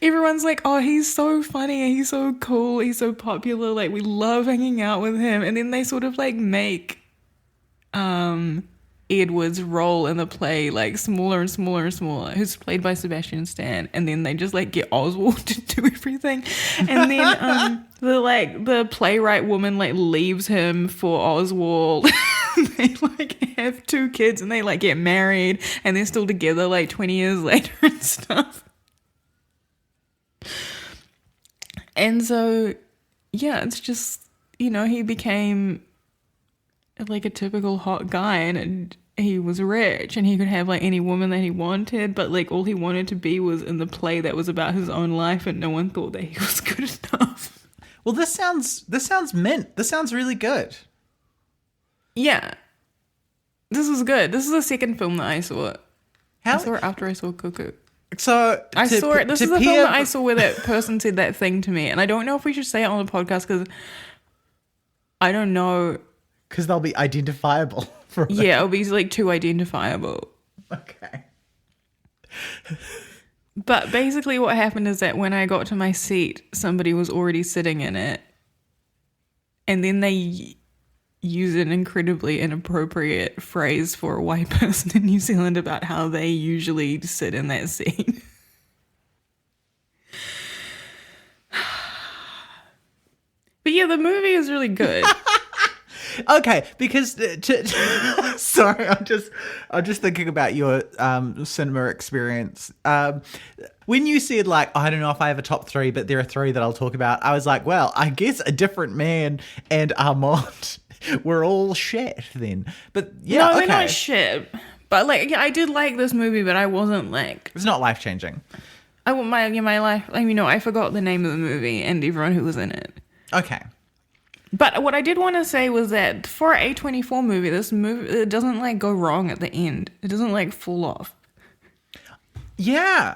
Everyone's like, oh, he's so funny, he's so cool, he's so popular, like we love hanging out with him. And then they sort of like make Edward's role in the play like smaller and smaller and smaller, who's played by Sebastian Stan, and then they just like get Oswald to do everything. And then the playwright woman like leaves him for Oswald. They like have 2 kids and they like get married and they're still together like 20 years later and stuff. And so yeah, it's just, you know, he became like a typical hot guy, and he was rich and he could have like any woman that he wanted, but like all he wanted to be was in the play that was about his own life, and no one thought that he was good enough. Well, this sounds mint. This sounds really good. Yeah. This was good. This is the second film that I saw. I saw it after I saw Cuckoo. So I saw it. This is the film that I saw where that person said that thing to me, and I don't know if we should say it on the podcast because I don't know. Because they'll be identifiable. Yeah, it'll be like too identifiable. Okay. But basically what happened is that when I got to my seat, somebody was already sitting in it. And then they use an incredibly inappropriate phrase for a white person in New Zealand about how they usually sit in that seat. But yeah, the movie is really good. Okay, because sorry, I'm just thinking about your cinema experience. When you said like, I don't know if I have a top 3, but there are 3 that I'll talk about, I was like, well, I guess A Different Man and Armand were all shit then. But yeah, no, okay. they're not shit. But like, yeah, I did like this movie, but I wasn't like, it's not life changing. I want my life. Like, you know, I forgot the name of the movie and everyone who was in it. Okay. But what I did want to say was that for an A24 movie, this movie, it doesn't like go wrong at the end. It doesn't like fall off. Yeah.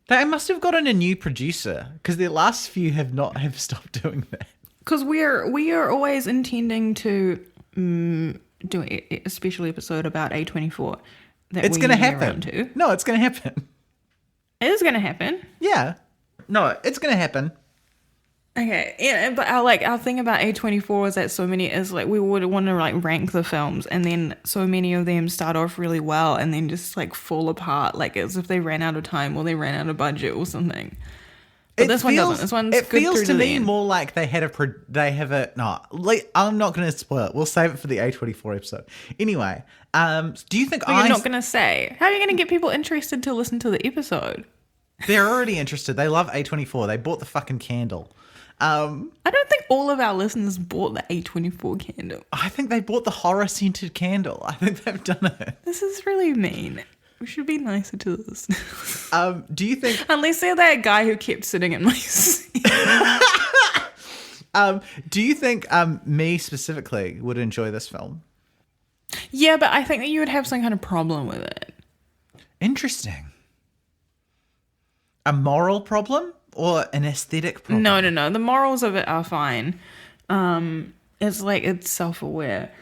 They must have gotten a new producer because their last few have stopped doing that. Because we are always intending to do a special episode about A24. It's going to happen. No, it's going to happen. It is going to happen. Yeah. No, it's going to happen. Okay, yeah, but our thing about A24 is that so many is like we would want to like rank the films, and then so many of them start off really well and then just like fall apart, like as if they ran out of time or they ran out of budget or something. But this one doesn't. This one's it good feels through to the me end. more like they have no. I'm not going to spoil it. We'll save it for the A24 episode. Anyway, do you think you're not going to say? How are you going to get people interested to listen to the episode? They're already interested. They love A24. They bought the fucking candle. I don't think all of our listeners bought the A24 candle. I think they bought the horror scented candle. I think they've done it. This is really mean. We should be nicer to the listeners. Do you think... Unless they're that guy who kept sitting in my seat. Do you think me specifically would enjoy this film? Yeah, but I think that you would have some kind of problem with it. Interesting. A moral problem? Or an aesthetic problem? No. The morals of it are fine. It's like it's self-aware.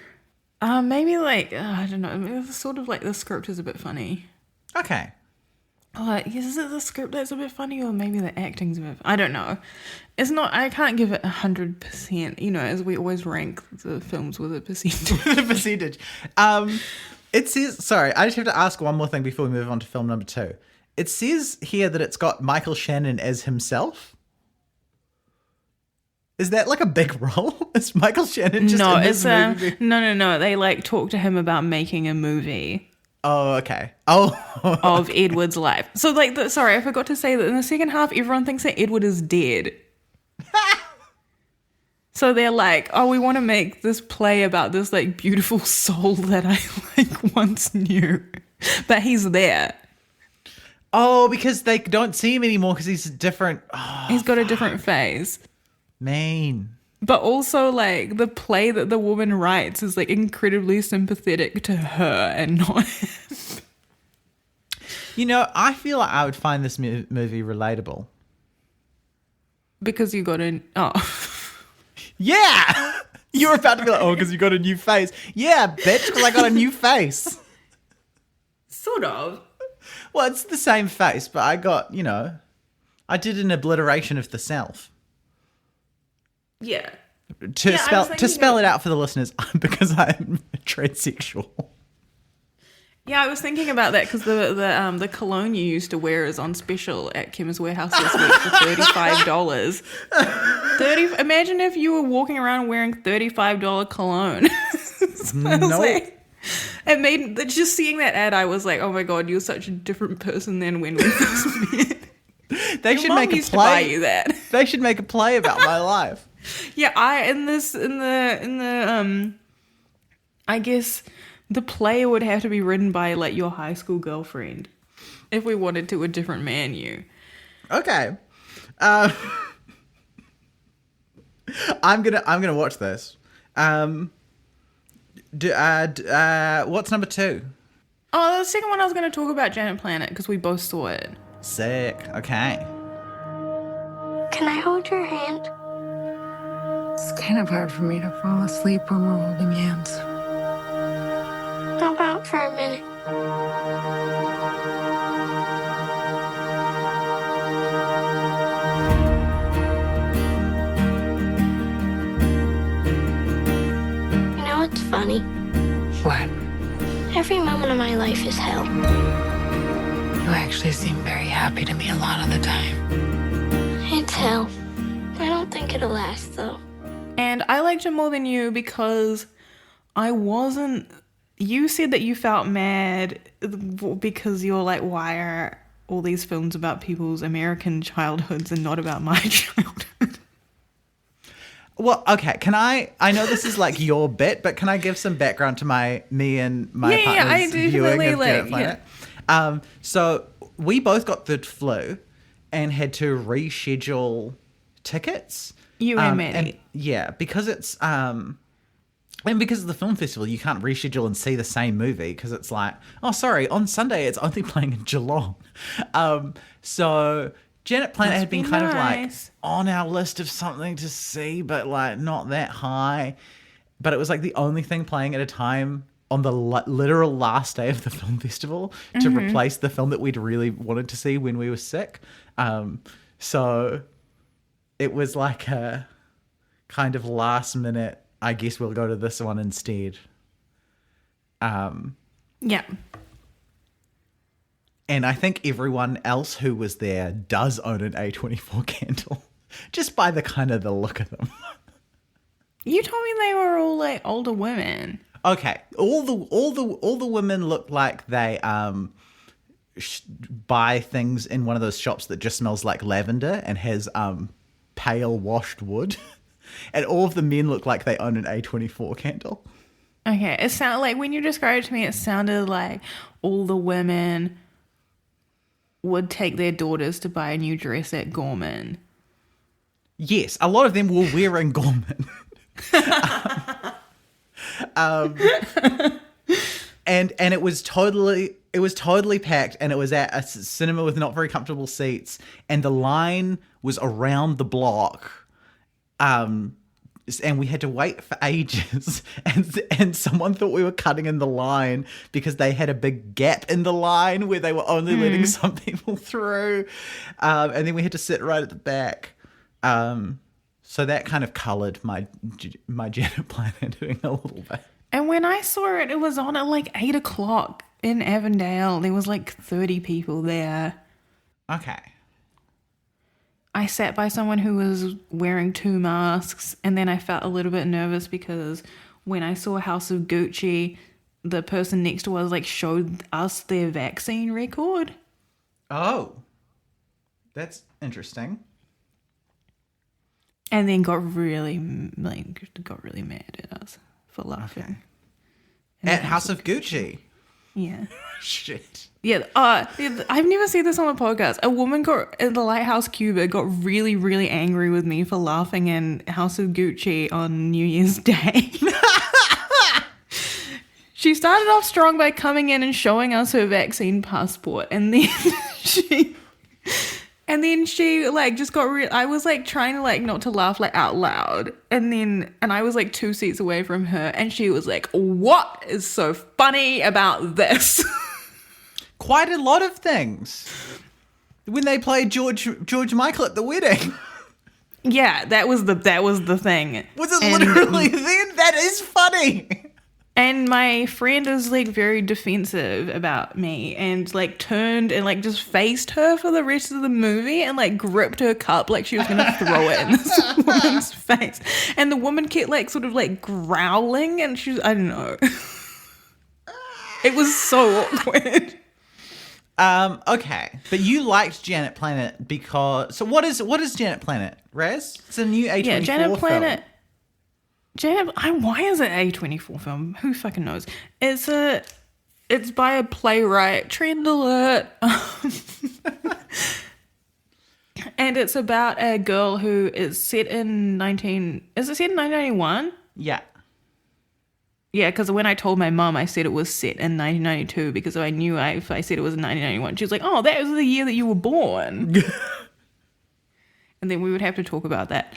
Maybe like I don't know. It's sort of like the script is a bit funny. Okay. Is it the script that's a bit funny, or maybe the acting's a bit? I don't know. It's not. I can't give it 100%. You know, as we always rank the films with a percentage. With a percentage. It says. Sorry, I just have to ask one more thing before we move on to film number 2. It says here that it's got Michael Shannon as himself. Is that like a big role? Is Michael Shannon just in this movie? No. They like talk to him about making a movie. Oh, okay. Oh, of Edward's life. So like, sorry, I forgot to say that in the second half, everyone thinks that Edward is dead. So they're like, oh, we want to make this play about this like beautiful soul that I like once knew, but he's there. Oh, because they don't see him anymore because he's different. Oh, he's got a different face. Mean. But also, like, the play that the woman writes is, like, incredibly sympathetic to her and not him. You know, I feel like I would find this movie relatable. Because you got a... Oh. Yeah! You're about to be like, oh, because you got a new face. Yeah, bitch, because I got a new face. Sort of. Well, it's the same face, but I got, I did an obliteration of the self. Yeah. To spell it out for the listeners, because I'm transsexual. Yeah, I was thinking about that because the cologne you used to wear is on special at Chemist Warehouse this week for $35. Imagine if you were walking around wearing $35 cologne. Nope. It made just seeing that ad. I was like, oh my god, you're such a different person than when we first met. They Your should mom make a used to buy play. you that. They should make a play about my life. Yeah, I guess the play would have to be written by like your high school girlfriend if we wanted to a different man you. Okay. I'm gonna watch this. What's number 2? Oh, the second one I was going to talk about Janet Planet because we both saw it. Sick. Okay. Can I hold your hand? It's kind of hard for me to fall asleep when we're holding hands. How about for a minute? You know what's funny? What? Every moment of my life is hell. You actually seem very happy to me a lot of the time. It's hell. I don't think it'll last, though. And I liked it more than you because I wasn't... You said that you felt mad because you're like, why are all these films about people's American childhoods and not about my childhood? Well, okay. Can I know this is like your bit, but can I give some background to me and my partner's viewing of Janet Planet? Yeah. So we both got the flu and had to reschedule tickets. You and Maddie. Yeah, because it's and because of the film festival, you can't reschedule and see the same movie because it's like, oh, sorry, on Sunday it's only playing in Geelong. So Janet Planet had been kind of like on our list of something to see, but like not that high. But it was like the only thing playing at a time on the literal last day of the film festival to replace the film that we'd really wanted to see when we were sick. So it was like a kind of last minute, I guess we'll go to this one instead. Yeah. And I think everyone else who was there does own an A24 candle, just by the kind of the look of them. You told me they were all like older women. Okay, all the women look like they buy things in one of those shops that just smells like lavender and has pale washed wood, and all of the men look like they own an A24 candle. Okay, it sounded like when you described it to me, it sounded like all the women would take their daughters to buy a new dress at Gorman. Yes, a lot of them were wearing Gorman. And it was totally packed, and it was at a cinema with not very comfortable seats, and the line was around the block, and we had to wait for ages, and someone thought we were cutting in the line because they had a big gap in the line where they were only letting some people through, and then we had to sit right at the back. So that kind of coloured my Janet Planet doing a little bit. And when I saw it, it was on at like 8 o'clock in Avondale. There was like 30 people there. Okay. I sat by someone who was wearing 2 masks, and then I felt a little bit nervous because when I saw House of Gucci, the person next to us like showed us their vaccine record. Oh. That's interesting. And then got really mad at us for laughing. Okay. At House of Gucci? Yeah. Shit. Yeah. I've never seen this on a podcast. A woman in the Lighthouse Cuba got really, really angry with me for laughing in House of Gucci on New Year's Day. She started off strong by coming in and showing us her vaccine passport, and then And then she like just got I was like trying to like not to laugh like out loud. And I was like 2 seats away from her and she was like, "What is so funny about this?" Quite a lot of things. When they played George Michael at the wedding. Yeah, that was the thing. Was it literally then? That is funny. And my friend is like very defensive about me and like turned and like just faced her for the rest of the movie and like gripped her cup like she was going to throw it in this woman's face. And the woman kept like sort of like growling and she was, I don't know. It was so awkward. Okay. But you liked Janet Planet because... So what is Janet Planet, Raz? It's a new A24 Yeah, Janet Planet... film. Why is it A24 film? Who fucking knows? It's by a playwright. Trend alert. And it's about a girl who is set in 1991? Yeah. Yeah, because when I told my mum, I said it was set in 1992 because I knew if I said it was in 1991, she was like, "Oh, that was the year that you were born." And then we would have to talk about that.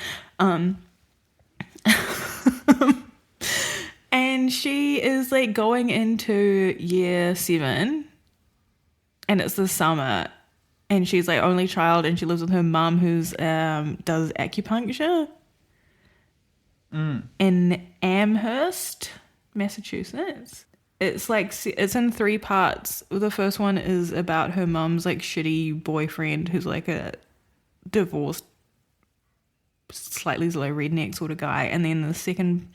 And she is like going into year 7 and it's the summer and she's like only child and she lives with her mum who's does acupuncture in Amherst, Massachusetts. It's like it's in 3 parts. The first one is about her mum's like shitty boyfriend who's like a divorced slightly redneck sort of guy, and then the second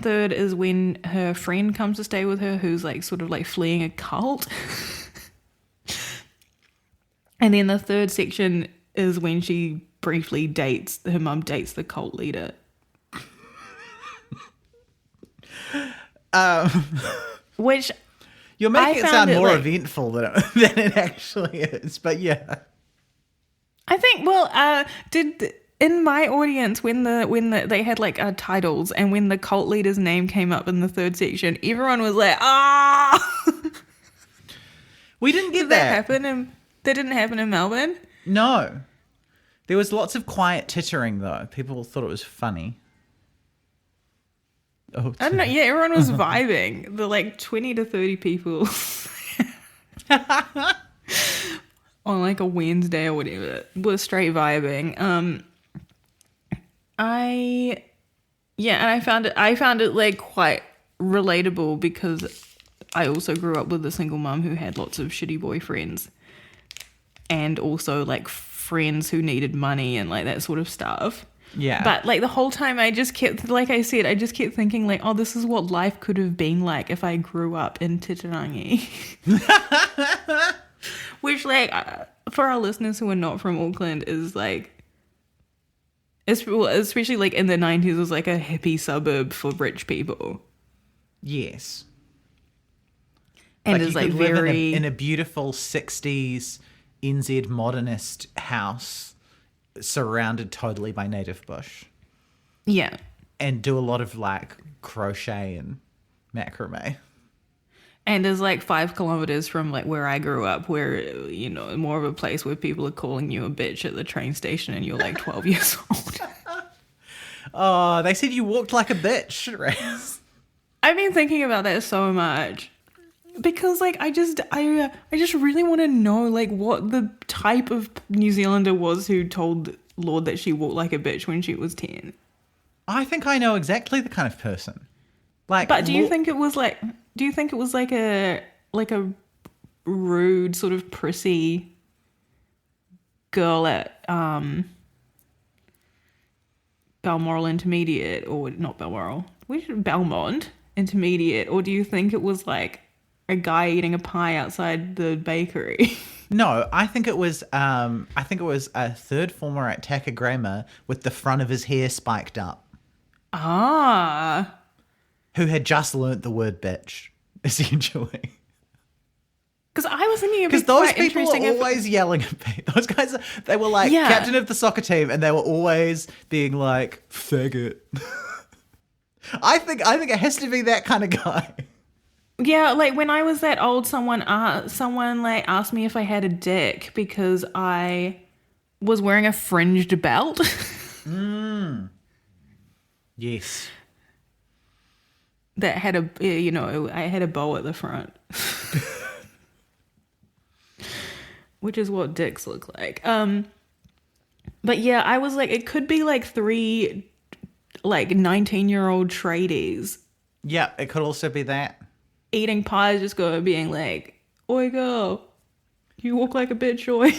third is when her friend comes to stay with her who's like sort of like fleeing a cult. And then the third section is when she briefly her mum dates the cult leader. Which you're making it sound more eventful than it actually is, but yeah. I think, in my audience, when they had like titles and when the cult leader's name came up in the third section, everyone was like, "Ah!" We didn't get Did that happen? That didn't happen in Melbourne? No. There was lots of quiet tittering, though. People thought it was funny. Oh, I don't know. Yeah, everyone was vibing. The like 20 to 30 people on like a Wednesday or whatever were straight vibing. And I found it like quite relatable because I also grew up with a single mum who had lots of shitty boyfriends and also like friends who needed money and like that sort of stuff. Yeah. But like the whole time I just kept, like I said, I just kept thinking like, oh, this is what life could have been like if I grew up in Titirangi. Which like, for our listeners who are not from Auckland is like, especially like in the 90s was like a hippie suburb for rich people. Yes. And it's like very... in a beautiful 60s NZ modernist house surrounded totally by native bush. Yeah. And do a lot of like crochet and macrame. And is like 5 kilometers from like where I grew up, where, you know, more of a place where people are calling you a bitch at the train station and you're like 12 years old. Oh, they said you walked like a bitch, Raz. I've been thinking about that so much. Because like I just really want to know like what the type of New Zealander was who told Lord that she walked like a bitch when she was 10. I think I know exactly the kind of person. Like, but do you think it was like a rude sort of prissy girl at Balmoral Intermediate, or not Balmoral, Belmont Intermediate, or do you think it was like a guy eating a pie outside the bakery? No, I think it was a third former at Takagrama with the front of his hair spiked up. Ah. Who had just learnt the word bitch, essentially. Because I was thinking because those people are always yelling at me. Those guys, they were like captain of the soccer team, and they were always being like faggot. I think it has to be that kind of guy. Yeah, like when I was that old, someone like asked me if I had a dick because I was wearing a fringed belt. Yes. That had I had a bow at the front. Which is what dicks look like. But yeah, I was like, it could be like 3 like 19-year-old tradies. Yeah, it could also be that. Eating pies, just being like, oi girl, you walk like a bitch, oi.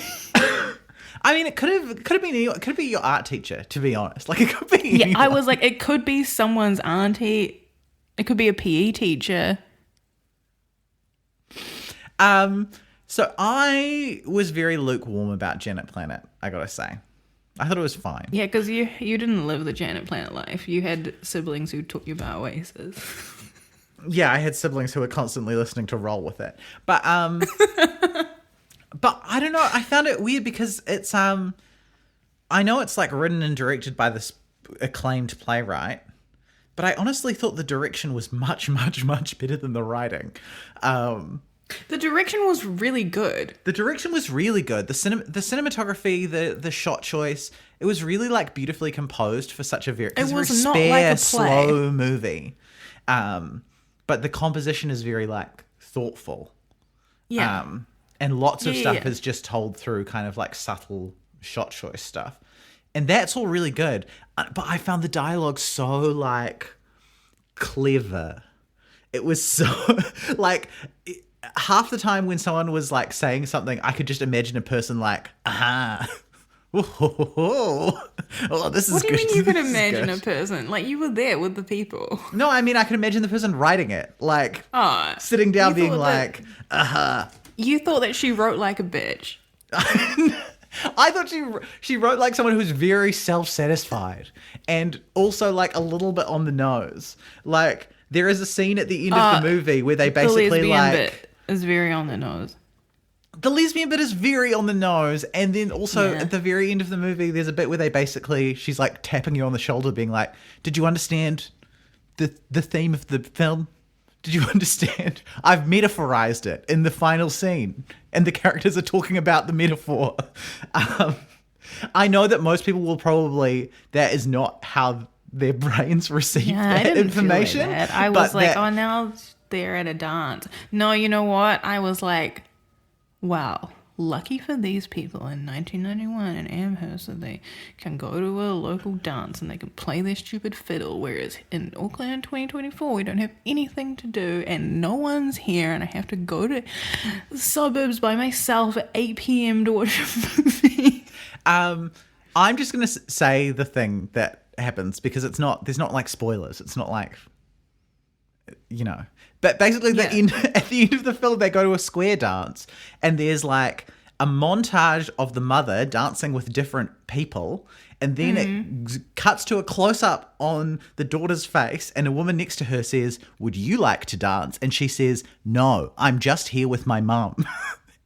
I mean, it could have been it could be your art teacher, to be honest. Like, it could be anyone. Yeah, I was like, it could be someone's auntie. It could be a PE teacher. So I was very lukewarm about Janet Planet, I gotta say. I thought it was fine. Yeah, because you didn't live the Janet Planet life. You had siblings who took you by Oasis. Yeah, I had siblings who were constantly listening to Roll With It. But but I don't know, I found it weird because it's I know it's like written and directed by this acclaimed playwright, but I honestly thought the direction was much, much, much better than the writing. The direction was really good. The direction was really good. The cinematography, the shot choice, it was really like beautifully composed for such a very slow movie. But the composition is very like thoughtful. Yeah. And lots of stuff is just told through kind of like subtle shot choice stuff. And that's all really good. But I found the dialogue so like clever. It was so like half the time when someone was like saying something, I could just imagine a person like, aha. Oh, this is what do you good. mean you could imagine a person? Like, you were there with the people. No, I mean, I could imagine the person writing it. Like, sitting down being like, aha. You thought that she wrote like a bitch. I thought she wrote like someone who's very self-satisfied and also like a little bit on the nose. Like, there is a scene at the end of the movie where they basically the lesbian like... bit is very on the nose. The lesbian bit is very on the nose, and then also at the very end of the movie, there's a bit where she's like tapping you on the shoulder, being like, "Did you understand the theme of the film? Did you understand? I've metaphorized it in the final scene, and the characters are talking about the metaphor." I know that most people will probably that is not how their brains receive that information. Feel like that. I was like, oh, now they're at a dance. No, you know what? I was like, wow, lucky for these people in 1991 in Amherst that they can go to a local dance and they can play their stupid fiddle, whereas in Auckland in 2024 we don't have anything to do and no one's here and I have to go to the suburbs by myself at 8 p.m. to watch a movie. I'm just going to say the thing that happens because there's not like spoilers. It's not like, you know. But basically, at the end of the film, they go to a square dance, and there's like a montage of the mother dancing with different people, and then it cuts to a close-up on the daughter's face, and a woman next to her says, "Would you like to dance?" And she says, "No, I'm just here with my mum."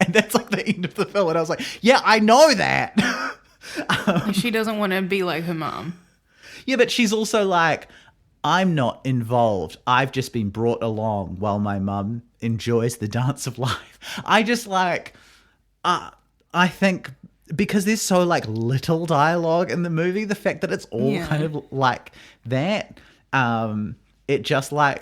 And that's like the end of the film, and I was like, "Yeah, I know that." She doesn't want to be like her mum. Yeah, but she's also like, I'm not involved. I've just been brought along while my mum enjoys the dance of life. I just like, I think because there's so like little dialogue in the movie, the fact that it's all kind of like that, it just like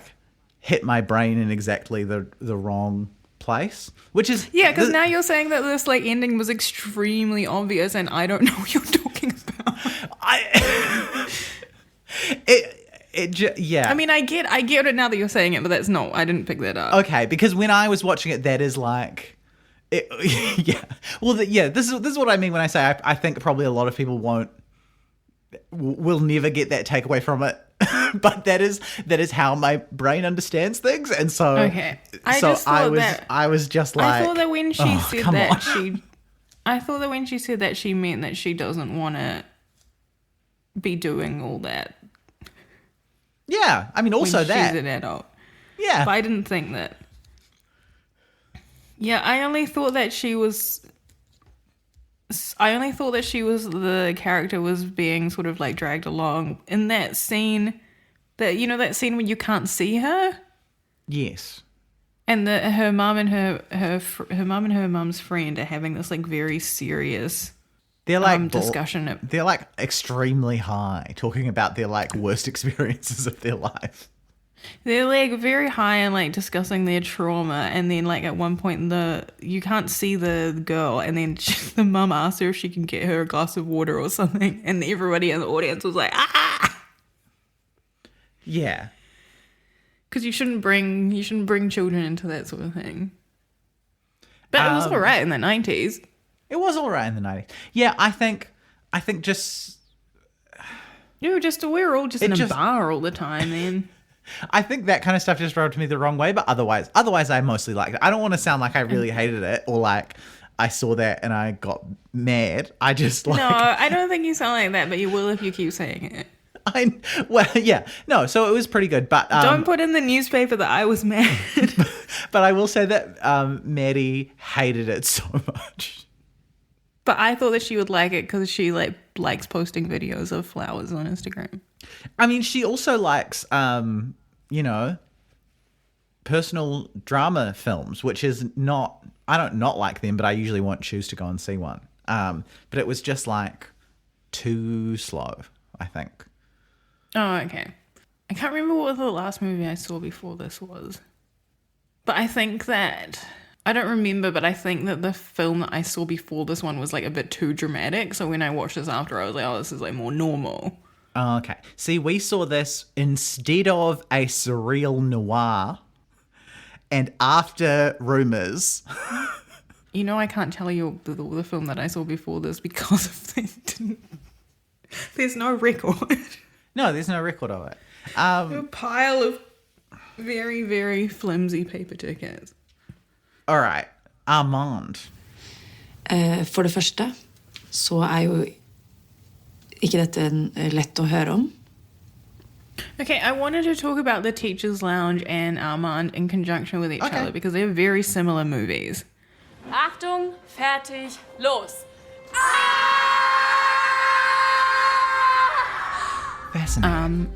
hit my brain in exactly the wrong place, which is... Yeah, because now you're saying that this like ending was extremely obvious and I don't know what you're talking about. Yeah. I mean, I get it now that you're saying it, but that's not. I didn't pick that up. Okay, because when I was watching it, that is like, yeah. Well, this is what I mean when I say I think probably a lot of people will never get that takeaway from it, but that is how my brain understands things, and so okay. I was just like, I thought that when she said that I thought that when she said that she meant that she doesn't want to be doing all that. Yeah, I mean, also when that she's an adult. Yeah, but I didn't think that. Yeah, I only thought that she was the character was being sort of like dragged along in that scene, that scene when you can't see her. Yes. And her mum and her mum and her mum's friend are having this like very serious they're like discussion. They're like extremely high, talking about their like worst experiences of their life. They're like very high and like discussing their trauma, and then like at one point you can't see the girl, and then the mum asks her if she can get her a glass of water or something, and everybody in the audience was like, ah! Yeah. Because you shouldn't bring children into that sort of thing. But it was all right in the 90s. It was all right in the 90s. Yeah, I think just... We were all just in a bar all the time, man. I think that kind of stuff just rubbed me the wrong way, but otherwise I mostly liked it. I don't want to sound like I really hated it or like I saw that and I got mad. I just like... No, I don't think you sound like that, but you will if you keep saying it. So it was pretty good, but don't put in the newspaper that I was mad. But I will say that Maddie hated it so much. But I thought that she would like it because she like likes posting videos of flowers on Instagram. I mean, she also likes personal drama films, which is not, I don't not like them, but I usually won't choose to go and see one. But it was just like too slow, I think. Oh, okay. I can't remember what the last movie I saw before this was. But I think that, I don't remember, but I think that the film that I saw before this one was like a bit too dramatic. So when I watched this after, I was like, oh, this is like more normal. Oh, okay. See, we saw this instead of a surreal noir and after Rumours. You know, I can't tell you the film that I saw before this because of there's no record. No, there's no record of it. A pile of very, very flimsy paper tickets. All right. Armand. For det første så jo ikke dette lett å høre om. Okay, I wanted to talk about The Teacher's Lounge and Armand in conjunction with each other because they're very similar movies. Achtung, fertig, los! Fascinating.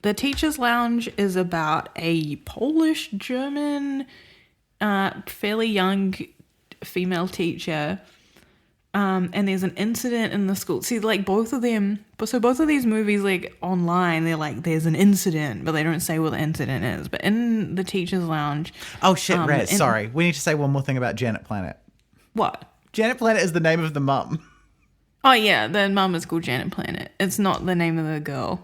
The Teacher's Lounge is about a Polish-German, fairly young female teacher, and there's an incident in the school. See, like both of these movies, like online, they're like, there's an incident, but they don't say what the incident is. But in The Teacher's Lounge... Oh, shit, Raz, sorry. We need to say one more thing about Janet Planet. What? Janet Planet is the name of the mum. Oh, yeah, the mum is called Janet Planet. It's not the name of the girl.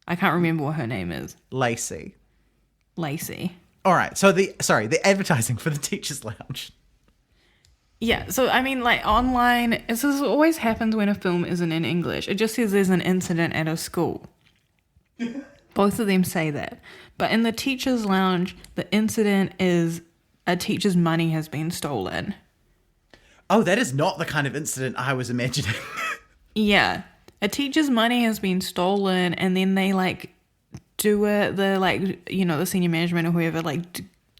I can't remember what her name is. Lacey. All right, so the advertising for The Teacher's Lounge. Yeah, so I mean, like online, this always happens when a film isn't in English. It just says there's an incident at a school. Both of them say that. But in The Teacher's Lounge, the incident is a teacher's money has been stolen. Oh, that is not the kind of incident I was imagining. Yeah. A teacher's money has been stolen, and then they like do the senior management or whoever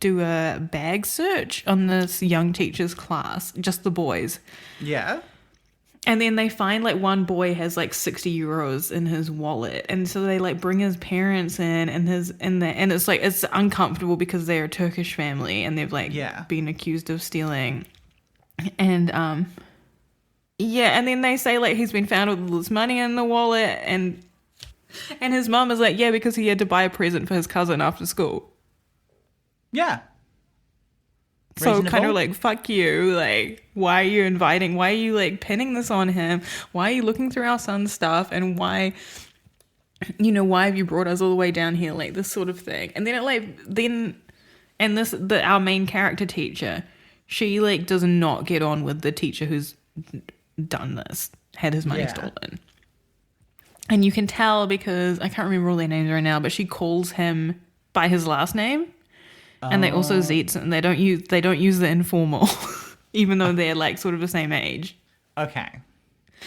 do a bag search on this young teacher's class, just the boys. Yeah. And then they find like one boy has like 60 euros in his wallet, and so they like bring his parents in, and it's like it's uncomfortable because they're a Turkish family and they've like been accused of stealing. And and then they say like he's been found with all this money in the wallet, and his mum is like, yeah, because he had to buy a present for his cousin after school. Yeah. So kind of like, fuck you, like, why are you like pinning this on him? Why are you looking through our son's stuff? And why have you brought us all the way down here? Like this sort of thing. And then our main character teacher, she like does not get on with the teacher who's done this, had his money stolen. And you can tell because I can't remember all their names right now, but she calls him by his last name. And they also zits, and they don't use the informal, even though they're like sort of the same age. Okay.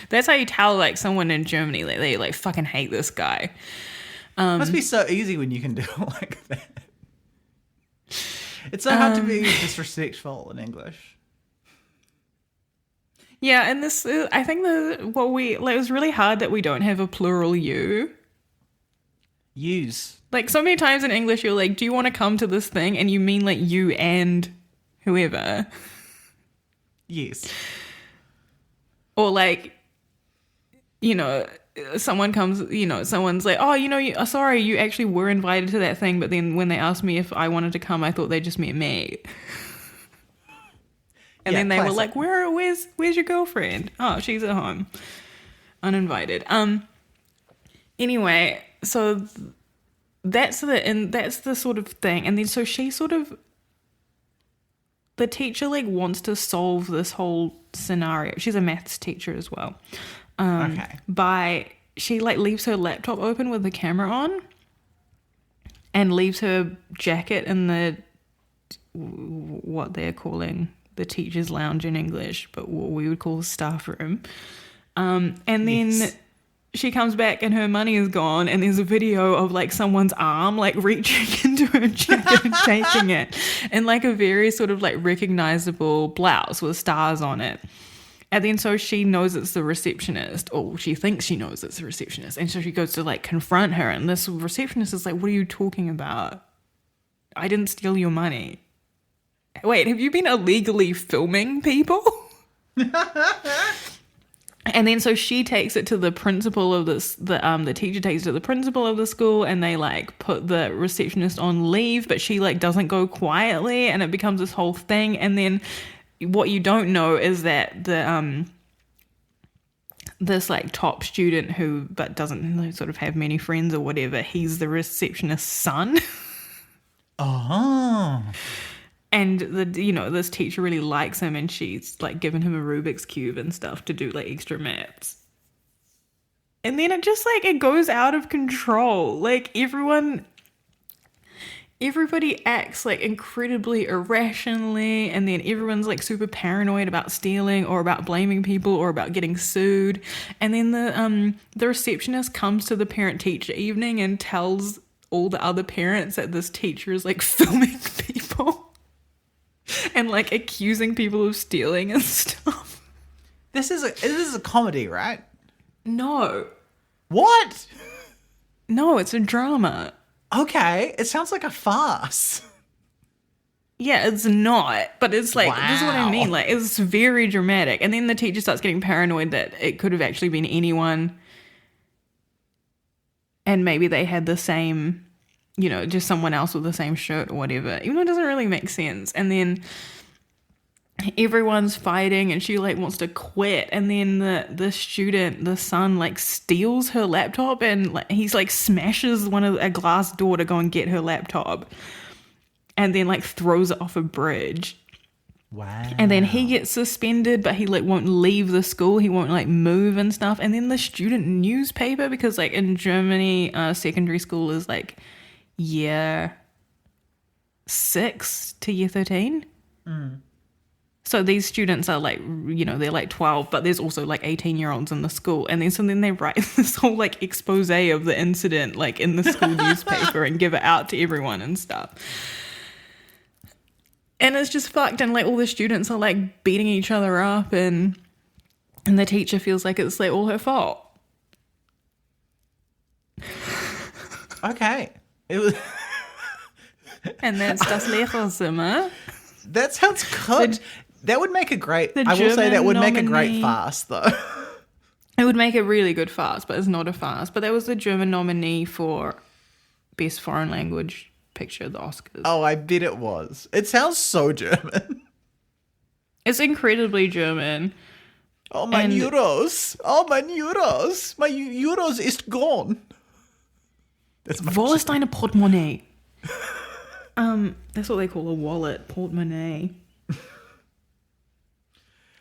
That's how you tell like someone in Germany, like they like fucking hate this guy. Must be so easy when you can do it like that. It's so hard to be disrespectful in English. Yeah, and this I think it was really hard that we don't have a plural you. Use. Like, so many times in English, you're like, do you want to come to this thing? And you mean, like, you and whoever. Yes. Or, like, you know, someone comes, you know, someone's like, oh, you know, sorry, you actually were invited to that thing. But then when they asked me if I wanted to come, I thought they just meant me. And then they were like, where's your girlfriend? Oh, she's at home. Uninvited. Anyway, so that's the sort of thing. And then so she sort of, the teacher like wants to solve this whole scenario. She's a maths teacher as well. She like leaves her laptop open with the camera on and leaves her jacket in the, what they're calling the teacher's lounge in English, but what we would call the staff room. And then she comes back and her money is gone, and there's a video of like someone's arm like reaching into her jacket and taking it, and like a very sort of like recognizable blouse with stars on it. And then so she knows it's the receptionist, or she thinks she knows it's the receptionist, and so she goes to like confront her, and this receptionist is like, what are you talking about? I didn't steal your money. Wait, have you been illegally filming people? And then so she takes it to the principal of this, the teacher takes it to the principal of the school, and they like put the receptionist on leave, but she like doesn't go quietly, and it becomes this whole thing. And then what you don't know is that the this like top student who but doesn't sort of have many friends or whatever, he's the receptionist's son. Oh. And this teacher really likes him, and she's like given him a Rubik's Cube and stuff to do like extra maths. And then it just like, it goes out of control. Like everybody acts like incredibly irrationally, and then everyone's like super paranoid about stealing or about blaming people or about getting sued. And then the receptionist comes to the parent-teacher evening and tells all the other parents that this teacher is like filming people. And like accusing people of stealing and stuff. This is a comedy, right? No. What? No, it's a drama. Okay, it sounds like a farce. Yeah, it's not. But it's like, This is what I mean. Like, it's very dramatic. And then the teacher starts getting paranoid that it could have actually been anyone. And maybe they had the same, you know, just someone else with the same shirt or whatever, even though it doesn't really make sense. And then everyone's fighting, and she like wants to quit, and then the student, the son, like steals her laptop, and like he's like smashes a glass door to go and get her laptop, and then like throws it off a bridge. Wow. And then he gets suspended, but he like won't leave the school, he won't like move and stuff. And then the student newspaper, because like in Germany secondary school is like year 6 to year 13. So these students are like, you know, they're like 12, but there's also like 18-year-olds in the school. And then they write this whole like expose of the incident like in the school newspaper and give it out to everyone and stuff. And it's just fucked, and like all the students are like beating each other up, and the teacher feels like it's like all her fault. Okay. It was. And that's das Lehrerzimmer. That sounds good. That would make a great. I will say that would make a great farce, though. It would make a really good farce, but it's not a farce. But that was the German nominee for Best Foreign Language Picture at the Oscars. Oh, I bet it was. It sounds so German. It's incredibly German. Oh, my euros. Oh, my euros. My euros ist gone. That's my Wo ist deine Portemonnaie? That's what they call a wallet, portemonnaie.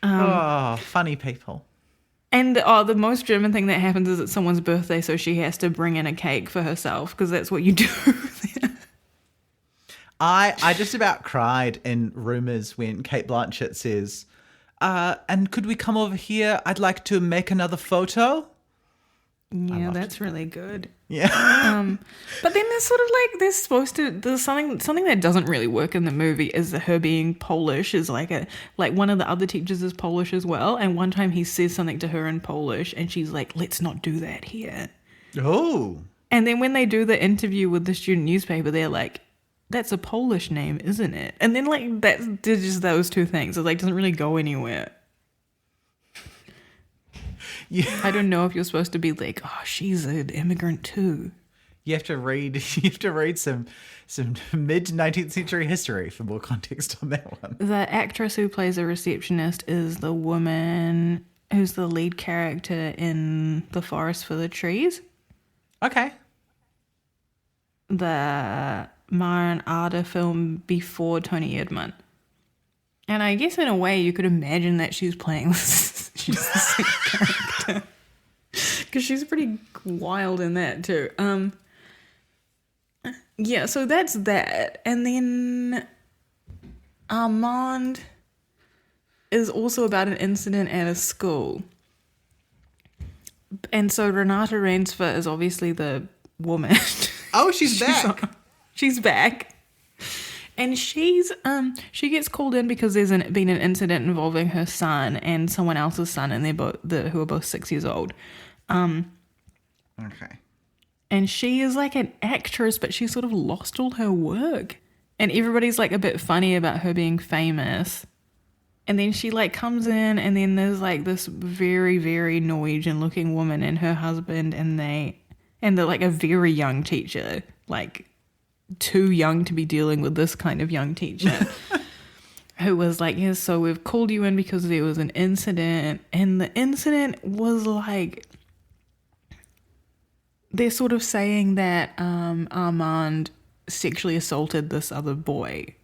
Funny people. And the most German thing that happens is it's someone's birthday, so she has to bring in a cake for herself, because that's what you do. I just about cried in Rumours when Cate Blanchett says, and could we come over here? I'd like to make another photo. Yeah, that's really good. Yeah. But then there's sort of like, there's something that doesn't really work in the movie is her being Polish is like one of the other teachers is Polish as well. And one time he says something to her in Polish and she's like, let's not do that here. Oh. And then when they do the interview with the student newspaper, they're like, that's a Polish name, isn't it? And then like that's just those two things. It like doesn't really go anywhere. Yeah. I don't know if you're supposed to be like, oh, she's an immigrant too. You have to read some mid 19th century history for more context on that one. The actress who plays a receptionist is the woman who's the lead character in The Forest for the Trees. Okay. The Maren Ada film before Tony Erdmann. And I guess in a way you could imagine that she's playing she's the same character. Because she's pretty wild in that too. Yeah, so that's that. And then Armand is also about an incident at a school. And so Renata Rainsford is obviously the woman. Oh, she's back. She's back. And she gets called in because there's been an incident involving her son and someone else's son, and they're both who are both 6 years old. Okay. And she is like an actress, but she sort of lost all her work. And everybody's like a bit funny about her being famous. And then she like comes in, and then there's like this very, very Norwegian looking woman and her husband, and they're like a very young teacher, like too young to be dealing with this kind of young teacher. Who was like, yes, so we've called you in because there was an incident. And the incident was like, they're sort of saying that Armand sexually assaulted this other boy.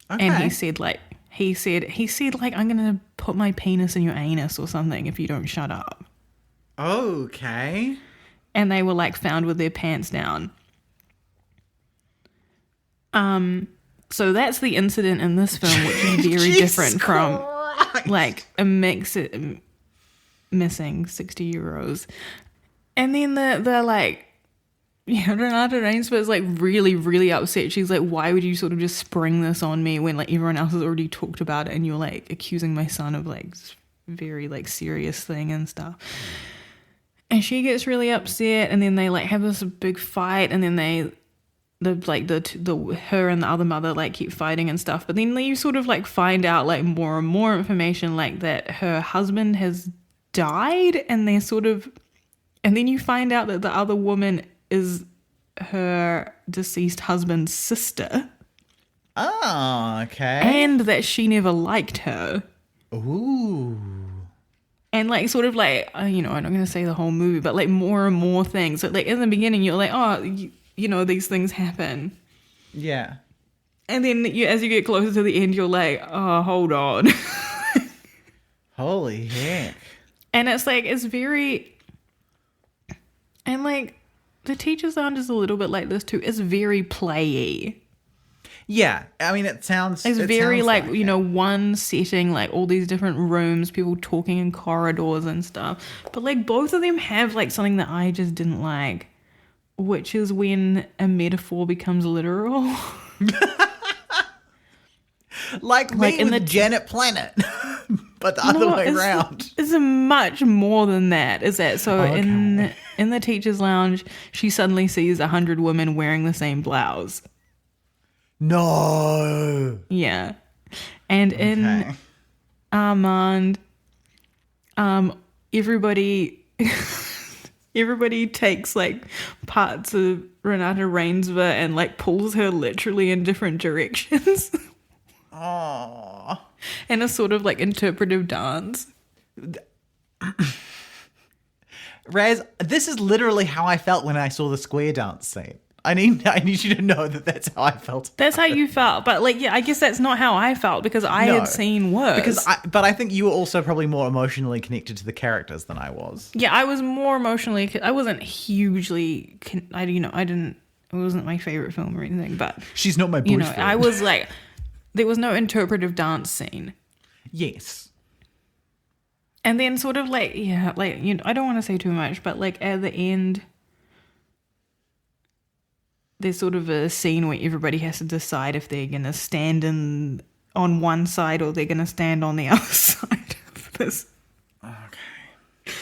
Okay. And he said like, I'm going to put my penis in your anus or something if you don't shut up. Okay. And they were like found with their pants down. So that's the incident in this film, which is very different from like a missing 60 euros. And then they're like, yeah, Renata Rainsford is like really, really upset. She's like, why would you sort of just spring this on me when like everyone else has already talked about it and you're like accusing my son of like very like serious thing and stuff. And she gets really upset, and then they like have this big fight, and then her and the other mother like keep fighting and stuff. But then you sort of like find out like more and more information, like that her husband has died, and then you find out that the other woman is her deceased husband's sister. Oh, okay. And that she never liked her. Ooh. And like sort of like, I'm not going to say the whole movie, but like more and more things. So, like in the beginning, you're like, oh, you know, these things happen. Yeah. And then as you get closer to the end, you're like, oh, hold on. Holy heck. And it's like, it's very, and like the Teacher's Lounge is a little bit like this too. It's very play-y. Yeah, I mean, it sounds... It's very like one setting, like all these different rooms, people talking in corridors and stuff. But like both of them have like something that I just didn't like, which is when a metaphor becomes literal. like me in the Janet Planet, but the other way around. It's much more than that, is that? So in the Teacher's Lounge, she suddenly sees 100 women wearing the same blouse. No. Yeah. And in Armand, everybody takes like parts of Renata Rainsford and like pulls her literally in different directions. Oh. And a sort of like interpretive dance. Raz, this is literally how I felt when I saw the square dance scene. I need you to know that that's how I felt. That's how you felt, but like, yeah, I guess that's not how I felt because I had seen worse. But I think you were also probably more emotionally connected to the characters than I was. Yeah, I was more emotionally. I wasn't hugely. It wasn't my favorite film or anything, but she's not my boyfriend. I was like, there was no interpretive dance scene. Yes. And then sort of like, yeah, like I don't want to say too much, but like at the end. There's sort of a scene where everybody has to decide if they're going to stand on one side or they're going to stand on the other side of this. Okay.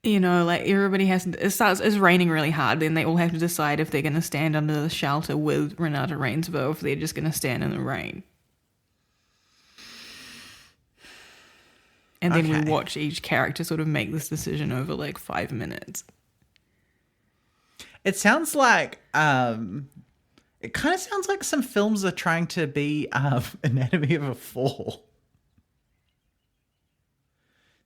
you know, like everybody it's raining really hard, then they all have to decide if they're going to stand under the shelter with Renata Rainsville or if they're just going to stand in the rain. And then we watch each character sort of make this decision over like 5 minutes. It sounds like it kind of sounds like some films are trying to be Anatomy of a Fall.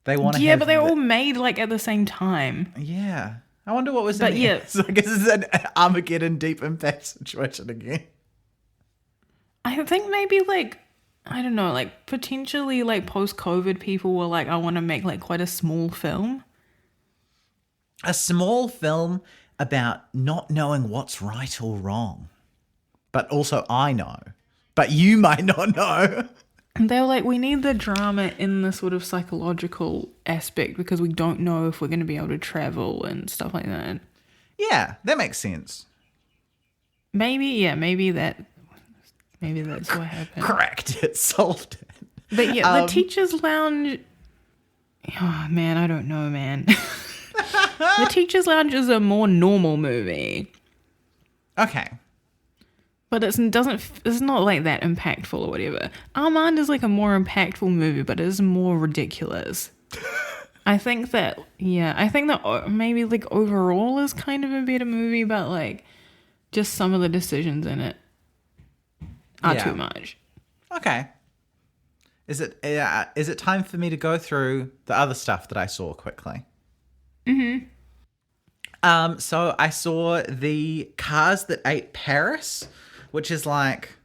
They want to but they're all made like at the same time. Yeah. I wonder what was in the so I guess it's an Armageddon Deep Impact situation again. I think maybe like, I don't know, like potentially like post-COVID people were like, I want to make like quite a small film. A small film about not knowing what's right or wrong. But also I know. But you might not know. And they were like, we need the drama in the sort of psychological aspect because we don't know if we're going to be able to travel and stuff like that. Yeah, that makes sense. Maybe that's what happened. Cracked it, solved it. But yeah, the Teacher's Lounge... Oh, man, I don't know, man. The Teacher's Lounge is a more normal movie. Okay. But it's not like that impactful or whatever. Armand is like a more impactful movie, but it is more ridiculous. I think that maybe like overall is kind of a better movie, but like just some of the decisions in it are too much. Okay. Is it time for me to go through the other stuff that I saw quickly? Mm-hmm. So I saw the Cars That Ate Paris, which is like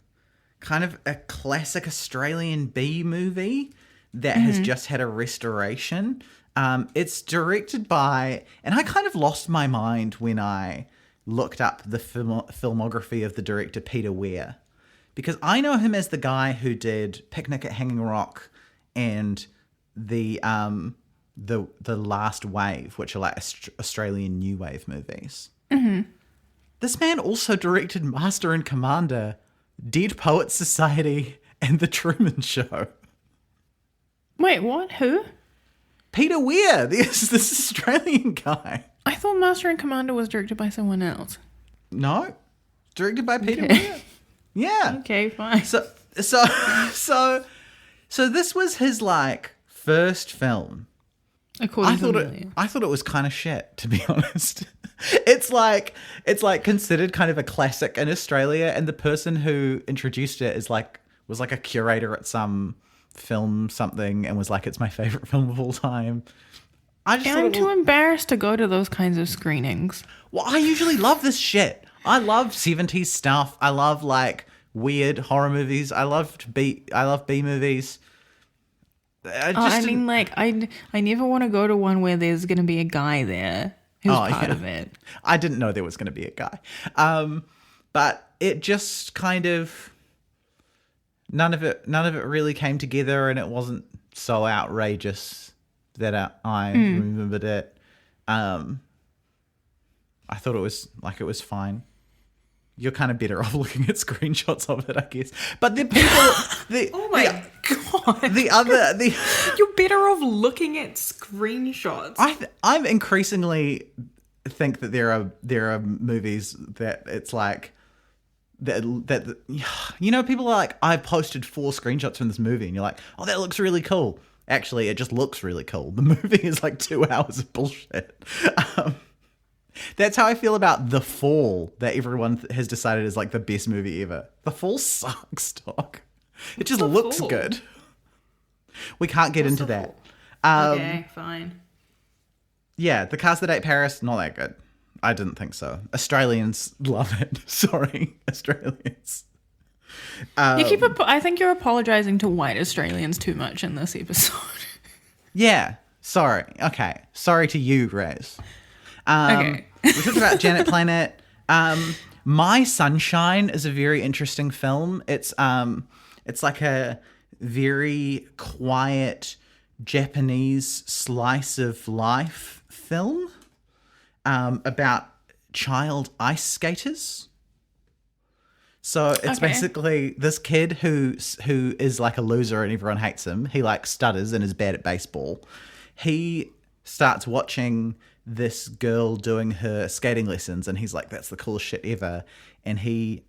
kind of a classic Australian B movie that has just had a restoration. It's directed by, and I kind of lost my mind when I looked up the filmography of the director Peter Weir, because I know him as the guy who did Picnic at Hanging Rock and the Last Wave, which are like Australian new wave movies. Mm-hmm. This man also directed Master and Commander, Dead Poets Society, and The Truman Show. Wait, what? Who? Peter Weir, this Australian guy. I thought Master and Commander was directed by someone else. No, directed by Peter Weir. Yeah. Okay, fine. So this was his like first film. I thought it was kind of shit, to be honest. It's like considered kind of a classic in Australia, and the person who introduced it was like a curator at some film something and was like, it's my favorite film of all time. I'm too embarrassed to go to those kinds of screenings. Well, I usually love this shit. I love 70s stuff. I love like weird horror movies. I love B movies. I never want to go to one where there's going to be a guy there who's part of it. I didn't know there was going to be a guy. But it just kind of, none of it really came together, and it wasn't so outrageous that I remembered it. I thought it was fine. You're kind of better off looking at screenshots of it, I guess. But the people, oh my god, you're better off looking at screenshots. I'm increasingly think that there are movies that it's like that you know, people are like, I posted 4 screenshots from this movie, and you're like, oh, that looks really cool. Actually, it just looks really cool. The movie is like 2 hours of bullshit. That's how I feel about The Fall, that everyone has decided is like the best movie ever. The Fall sucks, dog. It just looks good. We can't get into that. Okay, fine. Yeah, The Cars That Ate Paris, not that good. I didn't think so. Australians love it. Sorry, Australians. I think you're apologizing to white Australians too much in this episode. Yeah, sorry. Okay, sorry to you, Raz. Okay. We talked about Janet Planet. My Sunshine is a very interesting film. It's like a very quiet Japanese slice of life film about child ice skaters. So it's basically this kid who is like a loser and everyone hates him. He like stutters and is bad at baseball. He starts watching this girl doing her skating lessons, and he's like, that's the coolest shit ever. And he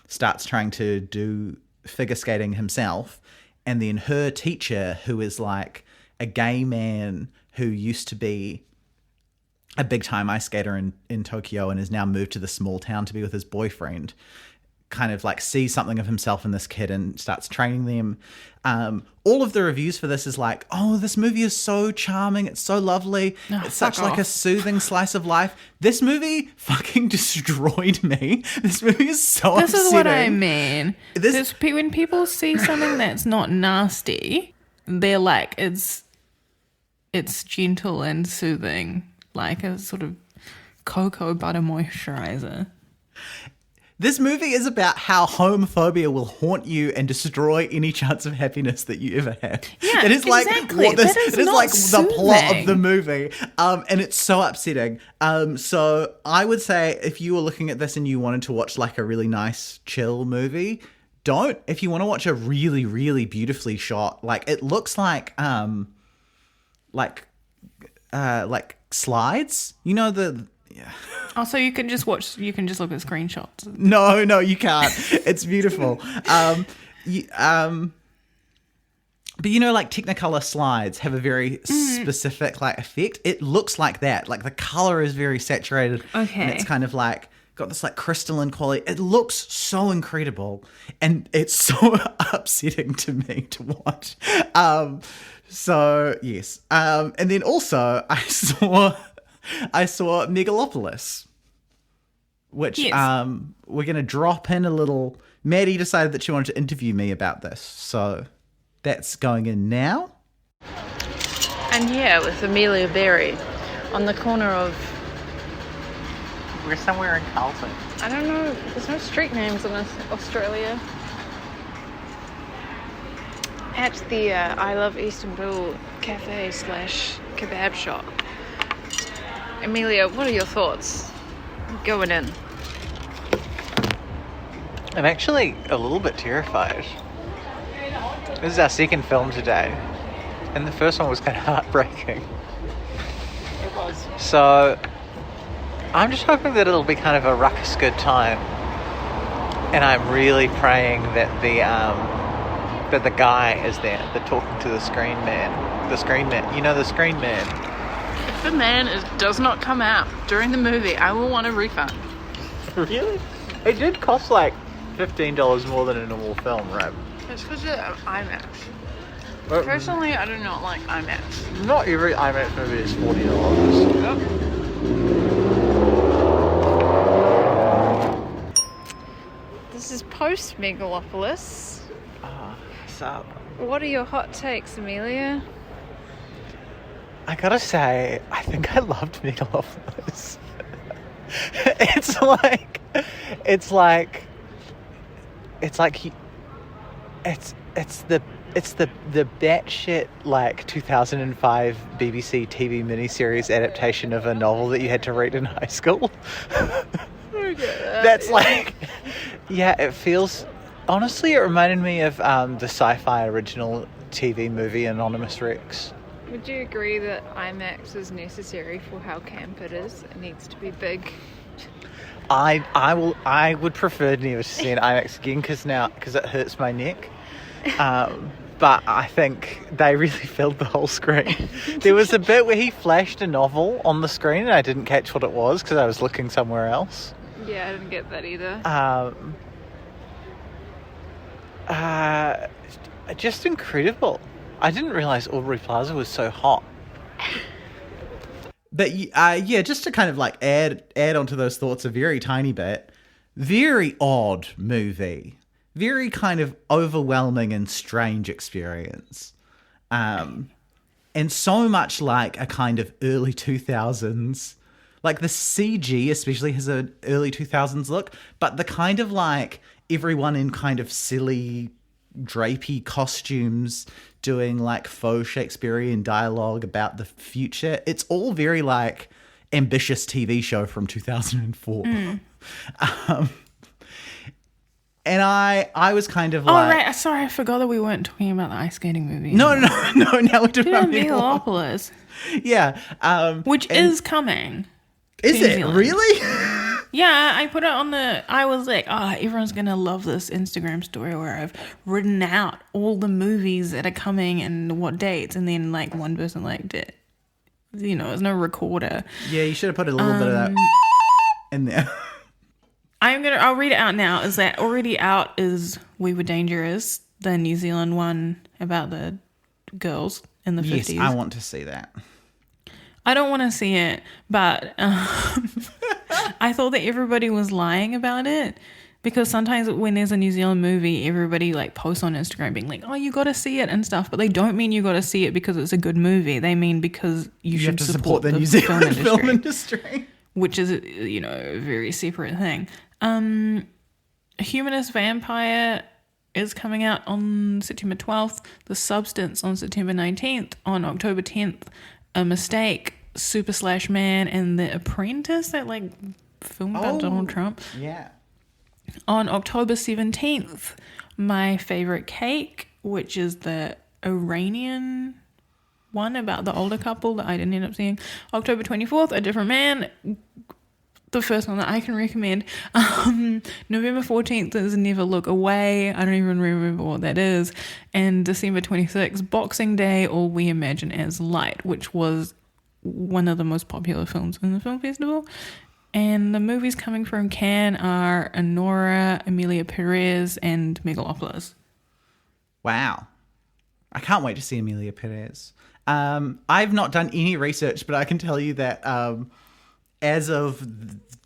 starts trying to do figure skating himself. And then her teacher, who is like a gay man who used to be a big time ice skater in Tokyo and has now moved to the small town to be with his boyfriend, kind of like sees something of himself in this kid and starts training them. All of the reviews for this is like, oh, this movie is so charming. It's so lovely. Oh, it's such like a soothing slice of life. This movie fucking destroyed me. This movie is so This upsetting. is what I mean. When people see something that's not nasty, they're like, it's gentle and soothing, like a sort of cocoa butter moisturizer. This movie is about how homophobia will haunt you and destroy any chance of happiness that you ever have. Yeah, it is exactly. like it is not like soothing. the plot of the movie, and it's so upsetting. So I would say if you were looking at this and you wanted to watch like a really nice, chill movie, don't. If you want to watch a really, really beautifully shot, like it looks like slides. You know the. Yeah. Oh, so you can just look at screenshots. No, you can't. It's beautiful. But you know, like Technicolor slides have a very specific like effect. It looks like that. Like the color is very saturated. Okay. And it's kind of like got this like crystalline quality. It looks so incredible, and it's so upsetting to me to watch. So yes. And then also I saw Megalopolis, which we're going to drop in a little. Maddie decided that she wanted to interview me about this, so that's going in now. And here with Amelia Berry on the corner of... We're somewhere in Carlton. I don't know, there's no street names in Australia. At the I Love Istanbul cafe / kebab shop. Amelia, what are your thoughts going in? I'm actually a little bit terrified. This is our second film today, and the first one was kind of heartbreaking. It was. So I'm just hoping that it'll be kind of a ruckus good time, and I'm really praying that the guy is there, the talking to the screen man. You know, the screen man. If the man does not come out during the movie, I will want a refund. Really? It did cost like $15 more than a normal film, right? It's because of IMAX. Personally, I do not like IMAX. Not every IMAX movie is $40. Yep. This is post Megalopolis. So what are your hot takes, Amelia? I gotta say, I think I loved Megalopolis. It's the batshit like 2005 BBC TV miniseries adaptation of a novel that you had to read in high school. That's like, yeah, it feels. Honestly, it reminded me of the sci-fi original TV movie Anonymous Rex. Would you agree that IMAX is necessary for how camp it is? It needs to be big. I would prefer never to see an IMAX again because it hurts my neck. But I think they really filled the whole screen. There was a bit where he flashed a novel on the screen and I didn't catch what it was because I was looking somewhere else. Yeah, I didn't get that either. Just incredible. I didn't realize Aubrey Plaza was so hot. But yeah, just to kind of like add onto those thoughts a very tiny bit, very odd movie, very kind of overwhelming and strange experience, and so much like a kind of early 2000s, like the CG especially has an early 2000s look, but the kind of like everyone in kind of silly drapey costumes doing like faux Shakespearean dialogue about the future. It's all very like ambitious TV show from 2004. And I was kind of like... Oh, right. Sorry, I forgot that we weren't talking about the ice skating movie. No. Now we're talking about Megalopolis. Yeah. Which is coming. Is it really? Yeah, I put it on I was like, everyone's going to love this Instagram story where I've written out all the movies that are coming and what dates. And then like one person liked it. There's no recorder. Yeah, you should have put a little bit of that in there. I'll read it out now. Is that already out is We Were Dangerous, the New Zealand one about the girls in the 50s. Yes, I want to see that. I don't want to see it, but I thought that everybody was lying about it because sometimes when there's a New Zealand movie, everybody like posts on Instagram being like, oh, you got to see it and stuff, but they don't mean you got to see it because it's a good movie. They mean because you should have to support the New Zealand film industry. Which is, a very separate thing. Humanist Vampire is coming out on September 12th. The Substance on September 19th. On October 10th, A Mistake, Super Slash Man, and The Apprentice, that like film about Donald Trump. Yeah. On October 17th, My Favorite Cake, which is the Iranian one about the older couple that I didn't end up seeing. October 24th, A Different Man, the first one that I can recommend. November 14th is Never Look Away. I don't even remember what that is. And December 26th, Boxing Day, All We Imagine as Light, which was one of the most popular films in the film festival. And the movies coming from Cannes are Anora, Amelia Perez, and Megalopolis. Wow. I can't wait to see Amelia Perez. I've not done any research, but I can tell you that as of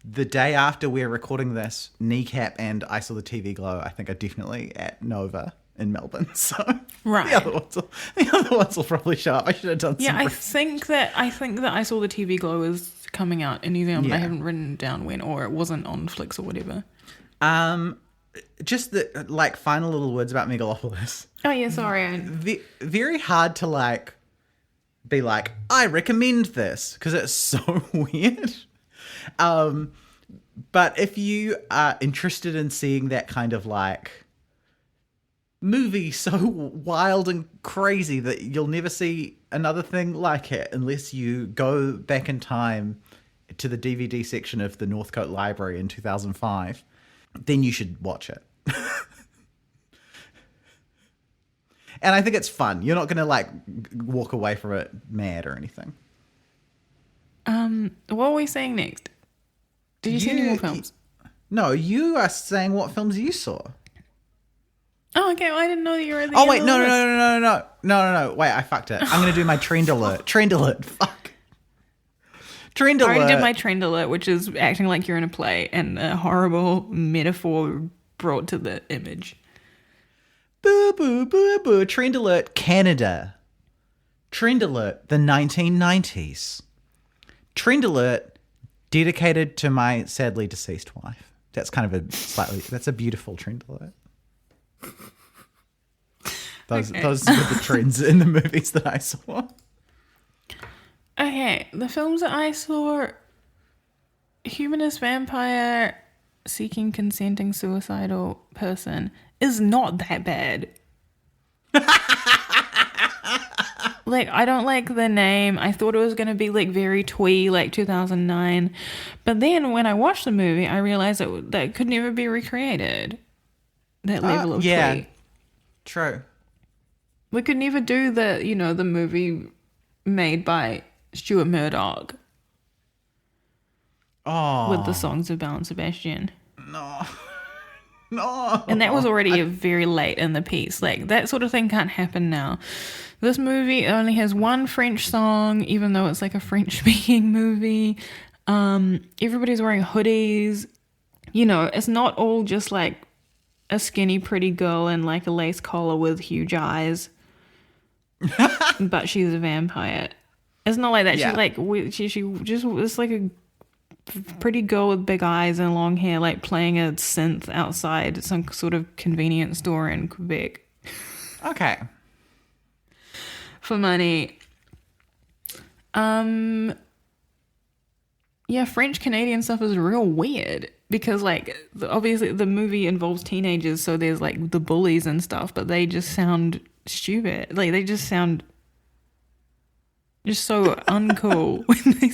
the day after we're recording this, Kneecap and I Saw the TV Glow, I think, are definitely at Nova in Melbourne. So right. the other ones will probably show up. I should have done some I think that I Saw the TV Glow is coming out in New Zealand, but I haven't written down when, or it wasn't on Flix or whatever. Just the like final little words about Megalopolis. Oh yeah, sorry. Very hard to be like, I recommend this, because it's so weird. But if you are interested in seeing that kind of movie so wild and crazy that you'll never see another thing like it unless you go back in time to the DVD section of the Northcote Library in 2005, then you should watch it. And I think it's fun. You're not going to walk away from it mad or anything. What are we saying next? Did you see any more films? No, you are saying what films you saw. Oh, okay. Well, I didn't know that you were at the Oh, wait. No. Wait, I fucked it. I'm going to do my trend alert. Trend alert. Fuck. Trend alert. I already did my trend alert, which is acting like you're in a play and a horrible metaphor brought to the image. Boo, boo, boo, boo. Trend alert, Canada. Trend alert, the 1990s. Trend alert, dedicated to my sadly deceased wife. That's kind of that's a beautiful trend alert. Those were the trends in the movies that I saw. Okay, the films that I saw, Humanist Vampire, Seeking Consenting Suicidal Person, is not that bad. I don't like the name. I thought it was going to be very twee, 2009. But then when I watched the movie, I realized that could never be recreated. That level of twee. True. We could never do the movie made by Stuart Murdoch. Oh. With the songs of Belle and Sebastian. No. No. And that was already very late in the piece. That sort of thing can't happen now. This movie only has one French song, even though it's a French-speaking movie. Everybody's wearing hoodies. It's not all just a skinny, pretty girl in a lace collar with huge eyes. But she's a vampire. It's not like that. Yeah. She just it's a pretty girl with big eyes and long hair, playing a synth outside some sort of convenience store in Quebec. Okay. For money. Yeah, French Canadian stuff is real weird because obviously the movie involves teenagers, so there's the bullies and stuff, but they just sound stupid. They just sound just so uncool when they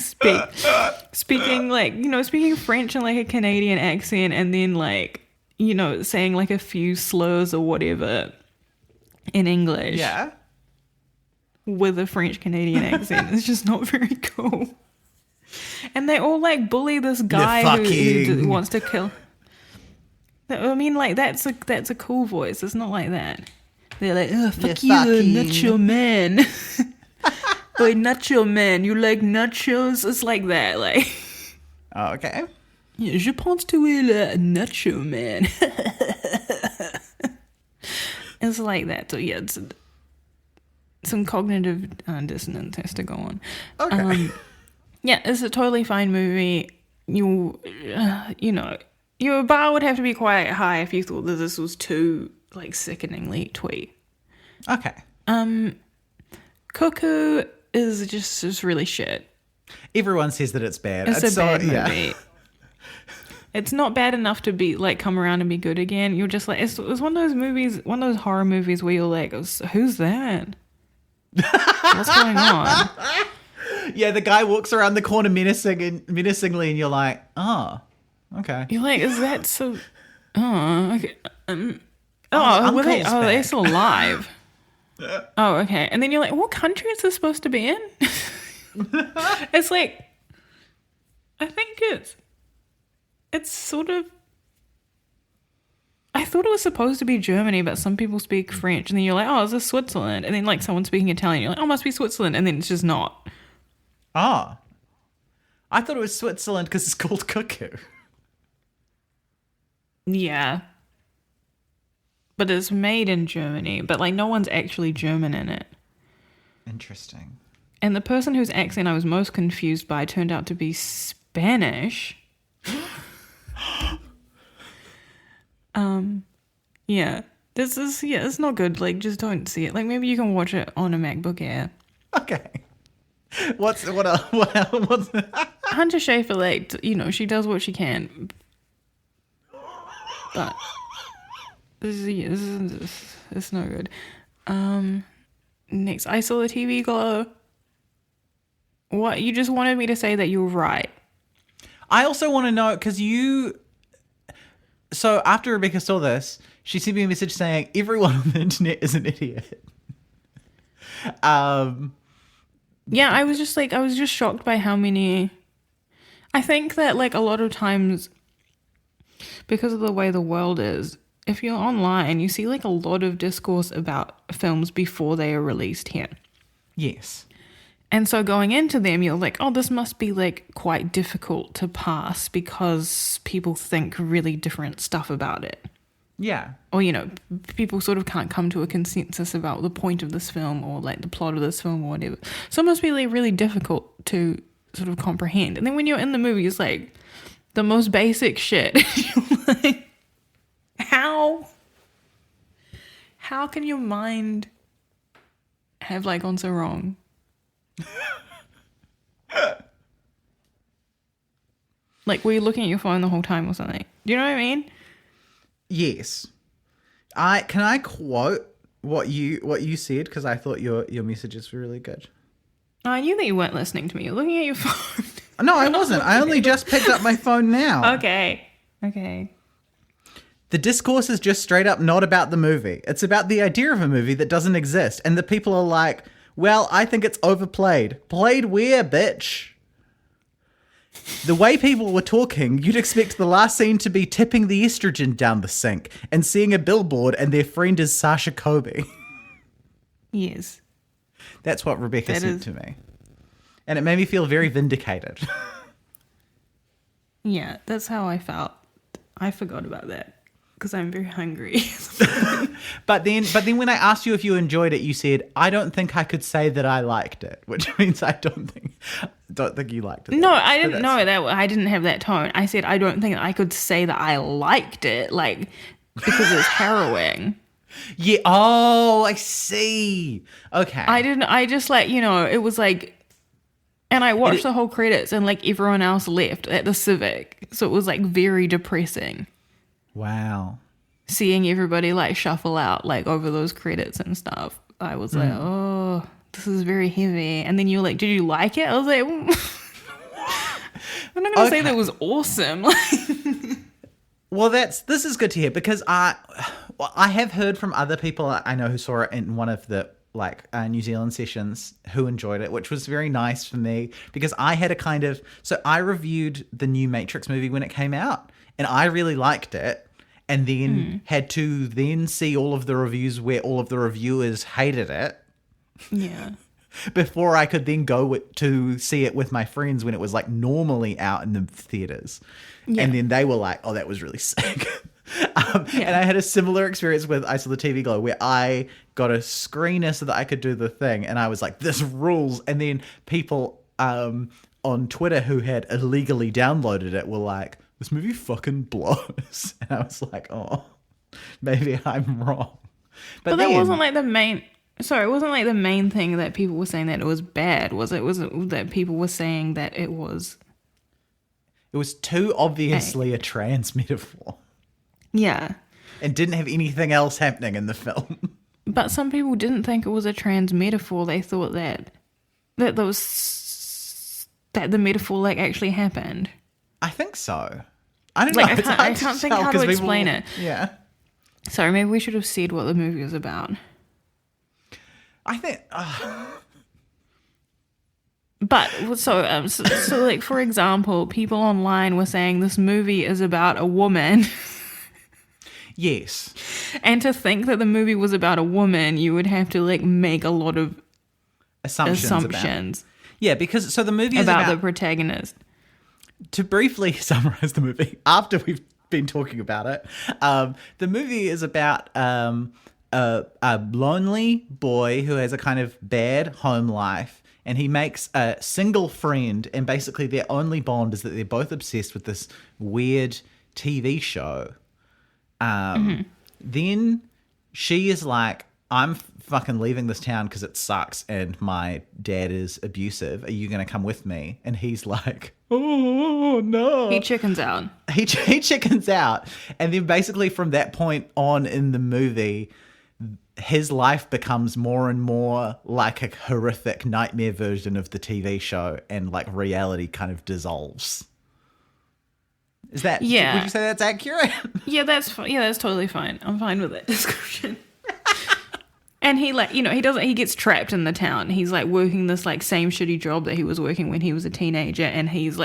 speaking like, speaking French in like a Canadian accent and then like, saying like a few slurs or whatever in English. Yeah. With a French Canadian accent. It's just not very cool. And they all like bully this guy who wants to kill. I mean, like that's a cool voice. It's not like that. They're like, oh, fuck you, nacho man. Oi, nacho man, you like nachos? It's like that, like. Oh, okay. Yeah, je pense tu es le nacho man. It's like that. So yeah, it's some cognitive dissonance has to go on. Okay. Yeah, it's a totally fine movie. Your bar would have to be quite high if you thought that this was too like sickeningly twee. Okay. Cuckoo is just really shit. Everyone says that it's bad. It's a bad movie. It's not bad enough to be like come around and be good again. You're just like it's one of those movies, one of those horror movies where you're like, who's that? What's going on? Yeah, the guy walks around the corner menacingly, and you're like, oh, okay. You're like, is that so? Oh, okay. They're still alive. Oh, okay. And then you're like, what country is this supposed to be in? It's like, I think it's sort of. I thought it was supposed to be Germany, but some people speak French, and then you're like, oh, is this Switzerland? And then like someone speaking Italian, you're like, oh, it must be Switzerland, and then it's just not. Ah. I thought it was Switzerland because it's called Cuckoo. Yeah. But it's made in Germany, but like no one's actually German in it. Interesting. And the person whose accent I was most confused by turned out to be Spanish. Yeah. It's not good. Like, just don't see it. Like, maybe you can watch it on a MacBook Air. Okay. What else? Hunter Schafer, like, she does what she can. But it's no good. Next, I saw the TV Glow. What? You just wanted me to say that you were right. I also want to know, because so after Rebecca saw this, she sent me a message saying everyone on the internet is an idiot. Yeah, I was just shocked by how many. I think that like a lot of times, because of the way the world is, if you're online, you see like a lot of discourse about films before they are released here. Yes. And so going into them, you're like, oh, this must be like quite difficult to pass because people think really different stuff about it. Yeah. Or, people sort of can't come to a consensus about the point of this film or like the plot of this film or whatever. So it must be like really difficult to sort of comprehend. And then when you're in the movie, it's like the most basic shit. You're like, how can your mind have like gone so wrong? Like, were you looking at your phone the whole time or something? Do you know what I mean? Yes. Can I quote what you said, because I thought your messages were really good. I knew that you weren't listening to me. You're looking at your phone. No, I wasn't. I only just picked up my phone now. Okay. The discourse is just straight up not about the movie. It's about the idea of a movie that doesn't exist, and the people are like, well, I think it's overplayed. Played where, bitch? The way people were talking, you'd expect the last scene to be tipping the estrogen down the sink and seeing a billboard and their friend is Sasha Kobe. Yes. That's what Rebecca said to me. And it made me feel very vindicated. Yeah, that's how I felt. I forgot about that because I'm very hungry. But then when I asked you if you enjoyed it, you said, I don't think I could say that I liked it, which means I don't think you liked it. No, I didn't know that. I didn't have that tone. I said, I don't think I could say that I liked it, like, because it's harrowing. Yeah. Oh, I see. Okay. I just like, it was like, and I watched the whole credits and like everyone else left at the Civic. So it was like very depressing. Wow. Seeing everybody like shuffle out like over those credits and stuff. I was like, oh, this is very heavy. And then you're like, did you like it? I was like, I'm not going to say that was awesome. Well, this is good to hear because I have heard from other people I know who saw it in one of the New Zealand sessions who enjoyed it, which was very nice for me because I had I reviewed the new Matrix movie when it came out and I really liked it and then had to then see all of the reviews where all of the reviewers hated it. Yeah. Before I could then go to see it with my friends when it was normally out in the theaters. Yeah. And then they were like, oh, that was really sick. And I had a similar experience with I Saw the TV Glow where I got a screener so that I could do the thing. And I was like, this rules. And then people on Twitter who had illegally downloaded it were like, this movie fucking blows. And I was like, oh, maybe I'm wrong. But that wasn't the main... Sorry, it wasn't the main thing that people were saying that it was bad, was it? Was it that people were saying that it was... It was too obviously a trans metaphor. Yeah. And didn't have anything else happening in the film. But some people didn't think it was a trans metaphor. They thought that the metaphor actually happened. I think so. I don't know. I can't think how to explain it. Yeah. Sorry, maybe we should have said what the movie was about. I think... But so for example, people online were saying this movie is about a woman. Yes. And to think that the movie was about a woman, you would have to make a lot of assumptions. Yeah, because the movie is about the protagonist. To briefly summarize the movie, after we've been talking about it, the movie is about a lonely boy who has a kind of bad home life. And he makes a single friend, and basically their only bond is that they're both obsessed with this weird TV show. Then she is like, I'm fucking leaving this town because it sucks and my dad is abusive. Are you going to come with me? And he's like, oh, no. He chickens out. He chickens out. And then basically from that point on in the movie... his life becomes more and more like a horrific nightmare version of the TV show and reality kind of dissolves. Is that, would you say that's accurate? Yeah, that's totally fine. I'm fine with that description. And he he gets trapped in the town. He's working this same shitty job that he was working when he was a teenager. And he's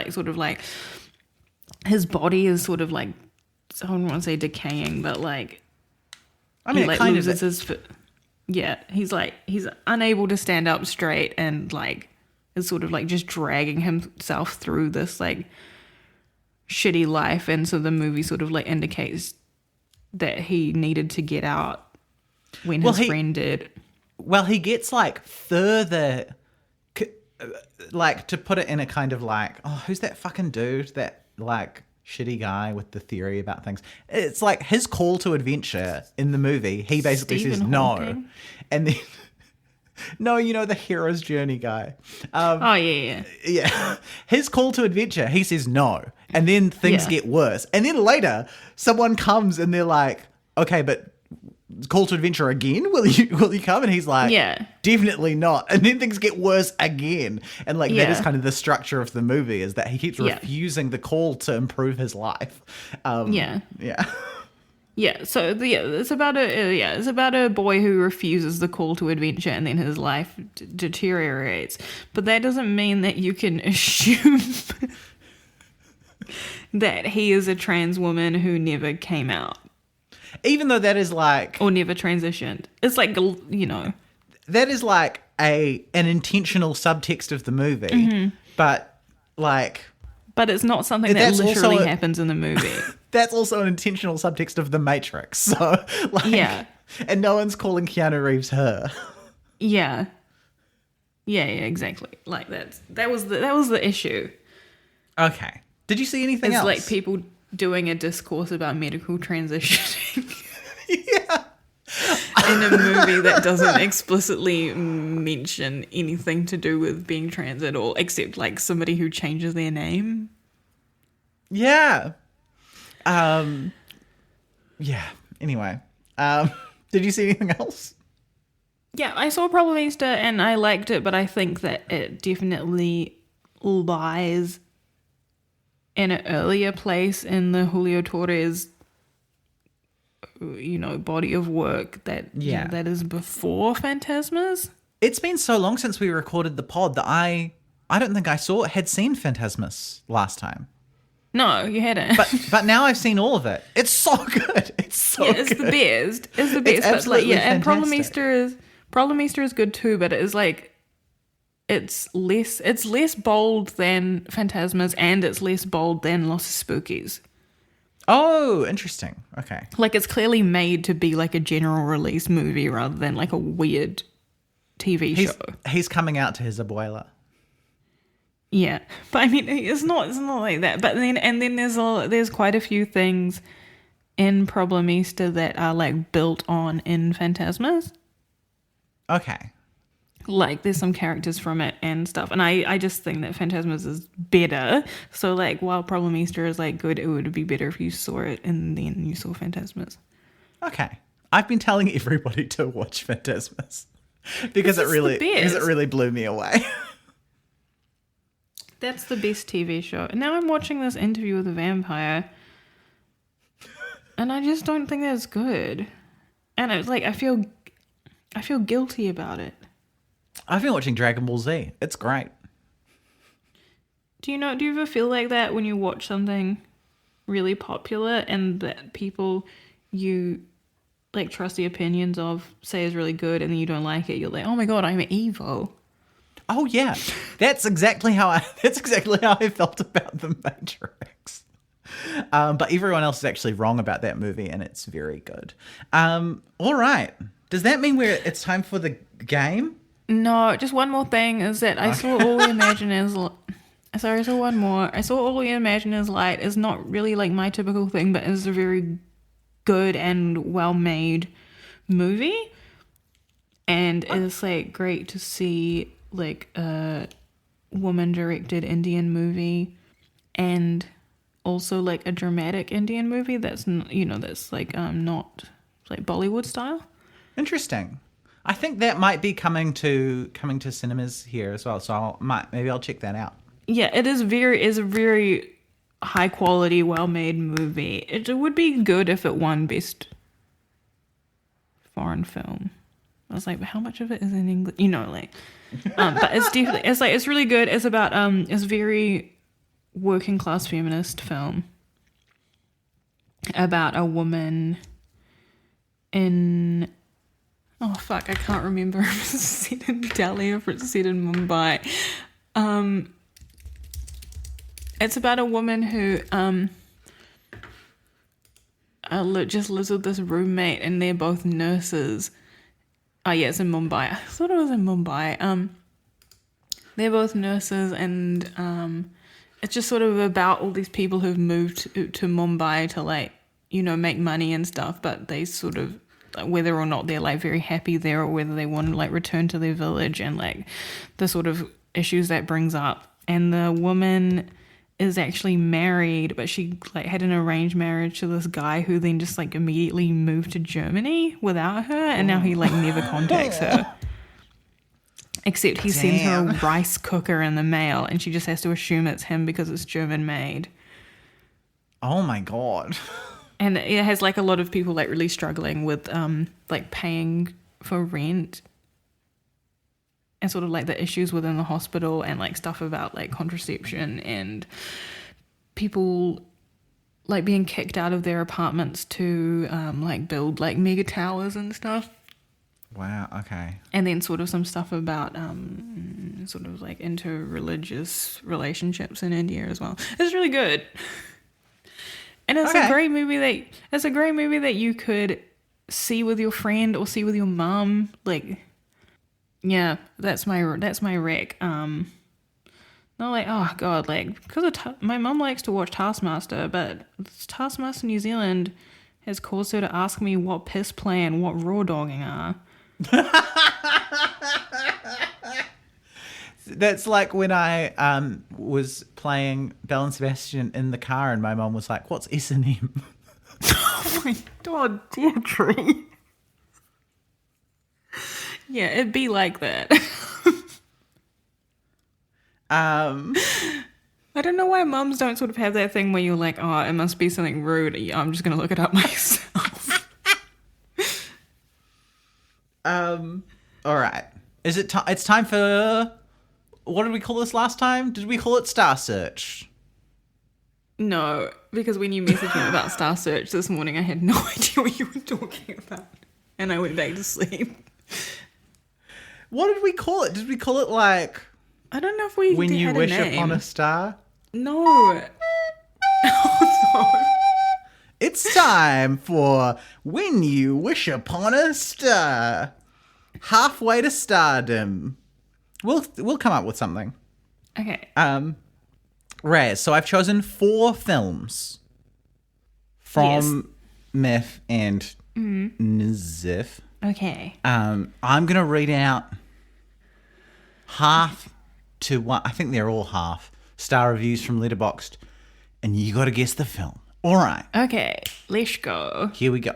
his body is I don't want to say decaying, but I mean, he it kind loses of... he's unable to stand up straight and is just dragging himself through this shitty life, and so the movie indicates that he needed to get out when his friend did. Well, he gets further, to put it in a kind of oh, who's that fucking dude that shitty guy with the theory about things. It's his call to adventure in the movie. He basically says no. And then, no, the hero's journey guy. Yeah. His call to adventure, he says no. And then things get worse. And then later, someone comes and they're like, okay, but call to adventure again? Will you come? And he's like, yeah, definitely not. And then things get worse again. And that is kind of the structure of the movie, is that he keeps refusing the call to improve his life. Yeah. So it's about a boy who refuses the call to adventure, and then his life deteriorates. But that doesn't mean that you can assume that he is a trans woman who never came out. Even though that is or never transitioned. It's that is an intentional subtext of the movie, but it's not something that literally happens in the movie. That's also an intentional subtext of The Matrix. So and no one's calling Keanu Reeves her. Yeah, exactly. That was the issue. Okay. Did you see anything else? It's people doing a discourse about medical transitioning. Yeah. In a movie that doesn't explicitly mention anything to do with being trans at all, except somebody who changes their name. Yeah. Yeah. Anyway. Did you see anything else? Yeah, I saw Problemista and I liked it, but I think that it definitely lies in an earlier place in the Julio Torres, body of work that that is before Phantasmas. It's been so long since we recorded the pod that I don't think I had seen Phantasmas last time. No, you hadn't. But now I've seen all of it. It's so good. It's so good. It's the best. It's the best. It's absolutely and fantastic. Problemista is good too, but it is like it's less bold than Phantasmas and it's less bold than Los Spookies. Oh, interesting. Okay. Like it's clearly made to be like a general release movie rather than like a weird TV show. He's coming out to his abuela. Yeah, but I mean, it's not like that. But then there's quite a few things in Problemista that are like built on in Phantasmas. Okay. Like there's some characters from it and stuff, and I just think that Phantasmas is better. So like while Problemista is like good, it would be better if you saw it and then you saw Phantasmas. Okay, I've been telling everybody to watch Phantasmas because it really blew me away. That's the best TV show. And now I'm watching this Interview with a Vampire, and I just don't think that's good. And it's like I feel guilty about it. I've been watching Dragon Ball Z. It's great. Do you ever feel like that when you watch something really popular and that people you like trust the opinions of say is really good and then you don't like it? You're like, oh my god, I'm evil. Oh yeah, that's exactly how I felt about The Matrix. But everyone else is actually wrong about that movie, and it's very good. All right, does that mean it's time for the game? No, just one more thing is that I saw All We Imagine Is. Sorry, I saw one more. I saw All We Imagine Is Light. Is not really like my typical thing, but is a very good and well-made movie, and it's like great to see like a woman-directed Indian movie, and also like a dramatic Indian movie that's that's like not like Bollywood style. Interesting. I think that might be coming to cinemas here as well. So maybe I'll check that out. Yeah, it is a very high quality, well made movie. It would be good if it won best foreign film. I was like, but how much of it is in English? But it's definitely it's really good. It's about it's very working class feminist film about a woman in. Oh fuck! I can't remember if it's set in Delhi or if it's set in Mumbai. It's about a woman who just lives with this roommate, and they're both nurses. Oh yeah, it's in Mumbai. I thought it was in Mumbai. They're both nurses, and it's just sort of about all these people who've moved to Mumbai to make money and stuff, but they sort of. Whether or not they're like very happy there or whether they want to like return to their village and like the sort of issues that brings up. And the woman is actually married, but she like had an arranged marriage to this guy who then just like immediately moved to Germany without her, and now he like never contacts her. Except he sends her a rice cooker in the mail, and she just has to assume it's him because it's German made. Oh my god. And it has like a lot of people like really struggling with like paying for rent and sort of like the issues within the hospital and like stuff about like contraception and people like being kicked out of their apartments to like build like mega towers and stuff. Wow, okay. And then sort of some stuff about sort of like interreligious relationships in India as well. It's really good. And it's a great movie that you could see with your friend or see with your mum. Like, yeah, that's my rec. Not like, oh god, like because my mum likes to watch Taskmaster, but Taskmaster New Zealand has caused her to ask me what piss play and what raw dogging are. That's like when I was playing Belle and Sebastian in the car and my mum was like, what's S&M? Oh my god, Deirdre. Yeah, it'd be like that. I don't know why mums don't sort of have that thing where you're like, oh, it must be something rude. I'm just going to look it up myself. All right. Is it time? It's time for, what did we call this last time? Did we call it Star Search? No, because when you messaged me about Star Search this morning, I had no idea what you were talking about. And I went back to sleep. What did we call it? Did we call it like... I don't know if we When You had Wish a name. Upon a Star? No. Oh, no. It's time for When You Wish Upon a Star. Halfway to stardom. We'll come up with something. Okay. Raz, so I've chosen 4 films from Myth and Nzif. Okay. I'm going to read out half to one. I think they're all half star reviews from Letterboxd, and you got to guess the film. All right. Okay, let's go. Here we go.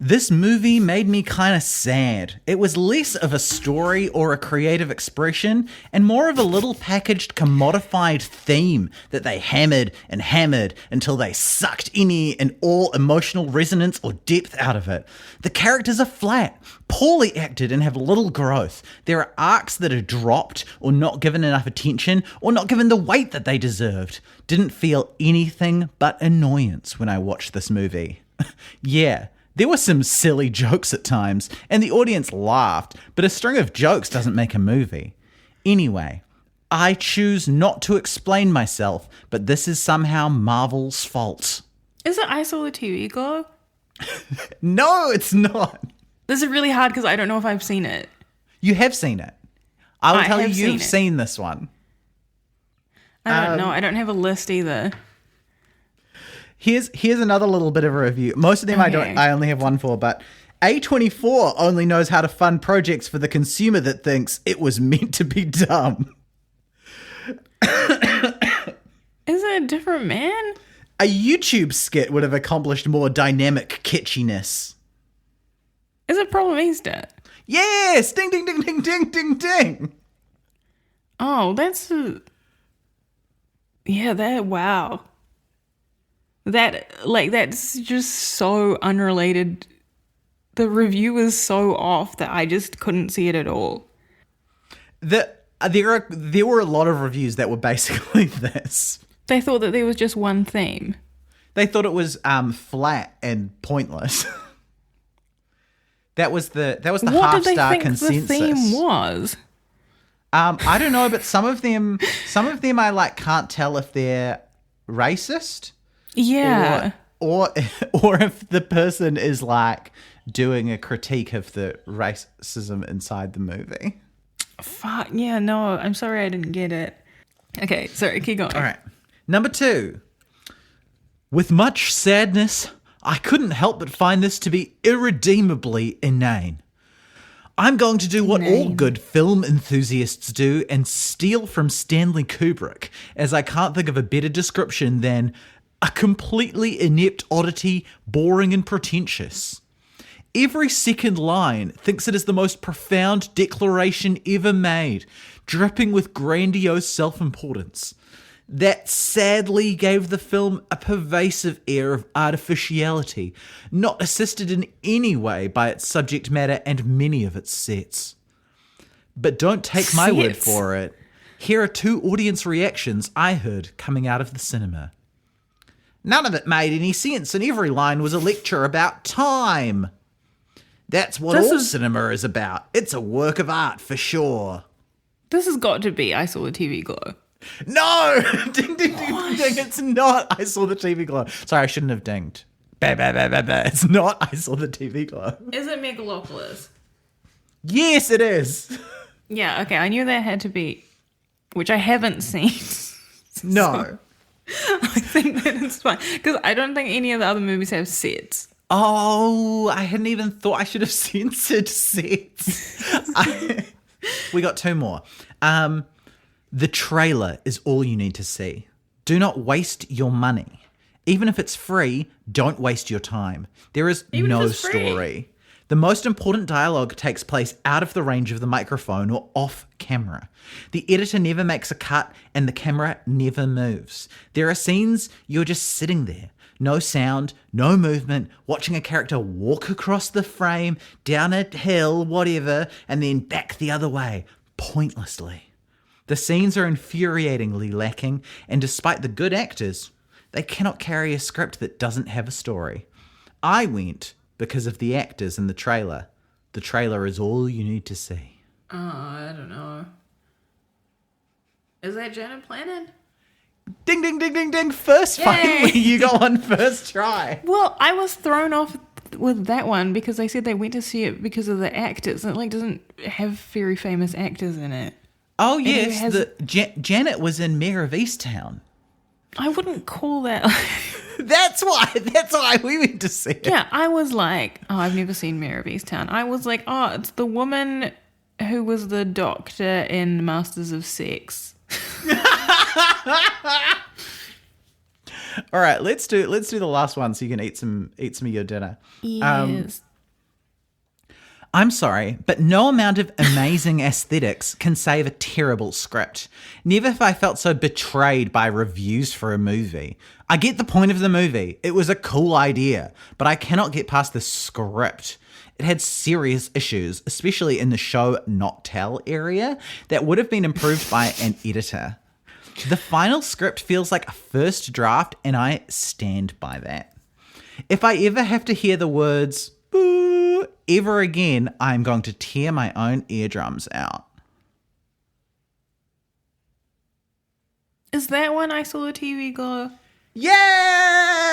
This movie made me kind of sad. It was less of a story or a creative expression and more of a little packaged commodified theme that they hammered and hammered until they sucked any and all emotional resonance or depth out of it. The characters are flat, poorly acted and have little growth. There are arcs that are dropped or not given enough attention or not given the weight that they deserved. Didn't feel anything but annoyance when I watched this movie. Yeah. There were some silly jokes at times, and the audience laughed, but a string of jokes doesn't make a movie. Anyway, I choose not to explain myself, but this is somehow Marvel's fault. Is it I Saw the TV Glow? No, it's not. This is really hard because I don't know if I've seen it. You have seen it. I will tell you, you've seen seen this one. I don't know. I don't have a list either. Here's another little bit of a review. Most of them Okay. I only have one for, but A24 only knows how to fund projects for the consumer that thinks it was meant to be dumb. Is it a different man? A YouTube skit would have accomplished more dynamic kitschiness. Is it Problemista? Yes! Ding, ding, ding, ding, ding, ding, ding. Oh, that's... Yeah, wow. That's just so unrelated. The review was so off that I just couldn't see it at all. There were a lot of reviews that were basically this. They thought that there was just one theme. They thought it was flat and pointless. That was the What did they half-star think consensus. the theme was? I don't know, but some of them I can't tell if they're racist. Yeah. Or if the person is like doing a critique of the racism inside the movie. Fuck, yeah, no, I'm sorry I didn't get it. Okay, sorry, keep going. All right. Number 2. With much sadness, I couldn't help but find this to be irredeemably inane. I'm going to do what all good film enthusiasts do and steal from Stanley Kubrick, as I can't think of a better description than a completely inept oddity, boring and pretentious. Every second line thinks it is the most profound declaration ever made, dripping with grandiose self-importance. That sadly gave the film a pervasive air of artificiality, not assisted in any way by its subject matter and many of its sets. But don't take my word for it. Here are 2 audience reactions I heard coming out of the cinema. None of it made any sense, and every line was a lecture about time. That's what cinema is about. It's a work of art for sure. This has got to be I Saw the TV Glow. No! Ding, ding, ding, ding, ding. It's not I Saw the TV Glow. Sorry, I shouldn't have dinged. Bah, bah, bah, bah, bah. It's not I Saw the TV Glow. Is it Megalopolis? Yes, it is. Yeah, okay, I knew that had to be, which I haven't seen. No. I think that it's fine. Because I don't think any of the other movies have sets. Oh, I hadn't even thought I should have censored sets. We got 2 more. The trailer is all you need to see. Do not waste your money. Even if it's free, don't waste your time. There is no story. The most important dialogue takes place out of the range of the microphone or off camera. The editor never makes a cut and the camera never moves. There are scenes you're just sitting there. No sound, no movement, watching a character walk across the frame, down a hill, whatever, and then back the other way, pointlessly. The scenes are infuriatingly lacking, and despite the good actors, they cannot carry a script that doesn't have a story. I went because of the actors in the trailer. The trailer is all you need to see. Oh, I don't know. Is that Janet Planet? Ding, ding, ding, ding, ding. First, finally, you go on first try. Well, I was thrown off with that one because they said they went to see it because of the actors. And it like doesn't have very famous actors in it. Oh, yes. Janet was in Mayor of Easttown. I wouldn't call that... That's why we went to see it. Yeah, I was like, oh, I've never seen Mayor of Easttown. I was like, oh, it's the woman who was the doctor in Masters of Sex. All right, let's do the last one so you can eat some of your dinner. Yes. I'm sorry, but no amount of amazing aesthetics can save a terrible script. Never have I felt so betrayed by reviews for a movie. I get the point of the movie. It was a cool idea, but I cannot get past the script. It had serious issues, especially in the show not tell area, that would have been improved by an editor. The final script feels like a first draft, and I stand by that. If I ever have to hear the words boo ever again, I'm going to tear my own eardrums out. Is that when I saw the TV glow? Yay!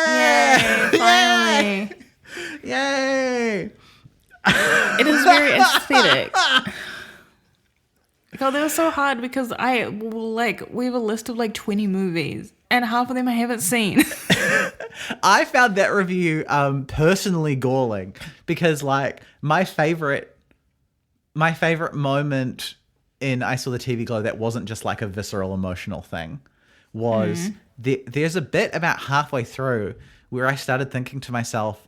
Yay! Finally! Yay! It is very aesthetic. God, that was so hard because we have a list of like 20 movies and half of them I haven't seen. I found that review personally galling because like my favorite moment in I Saw the TV Glow that wasn't just like a visceral emotional thing was there's a bit about halfway through where I started thinking to myself,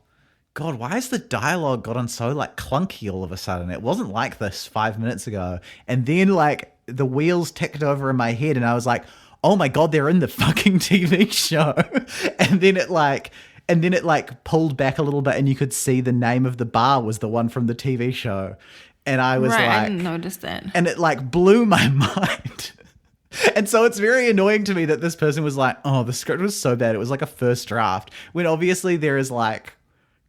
God, why has the dialogue gotten so like clunky all of a sudden? It wasn't like this 5 minutes ago. And then like the wheels ticked over in my head and I was like, oh my God, they're in the fucking TV show. And then it pulled back a little bit and you could see the name of the bar was the one from the TV show. And I was I didn't notice that. And it like blew my mind. And so it's very annoying to me that this person was like, oh, the script was so bad. It was like a first draft. When obviously there is like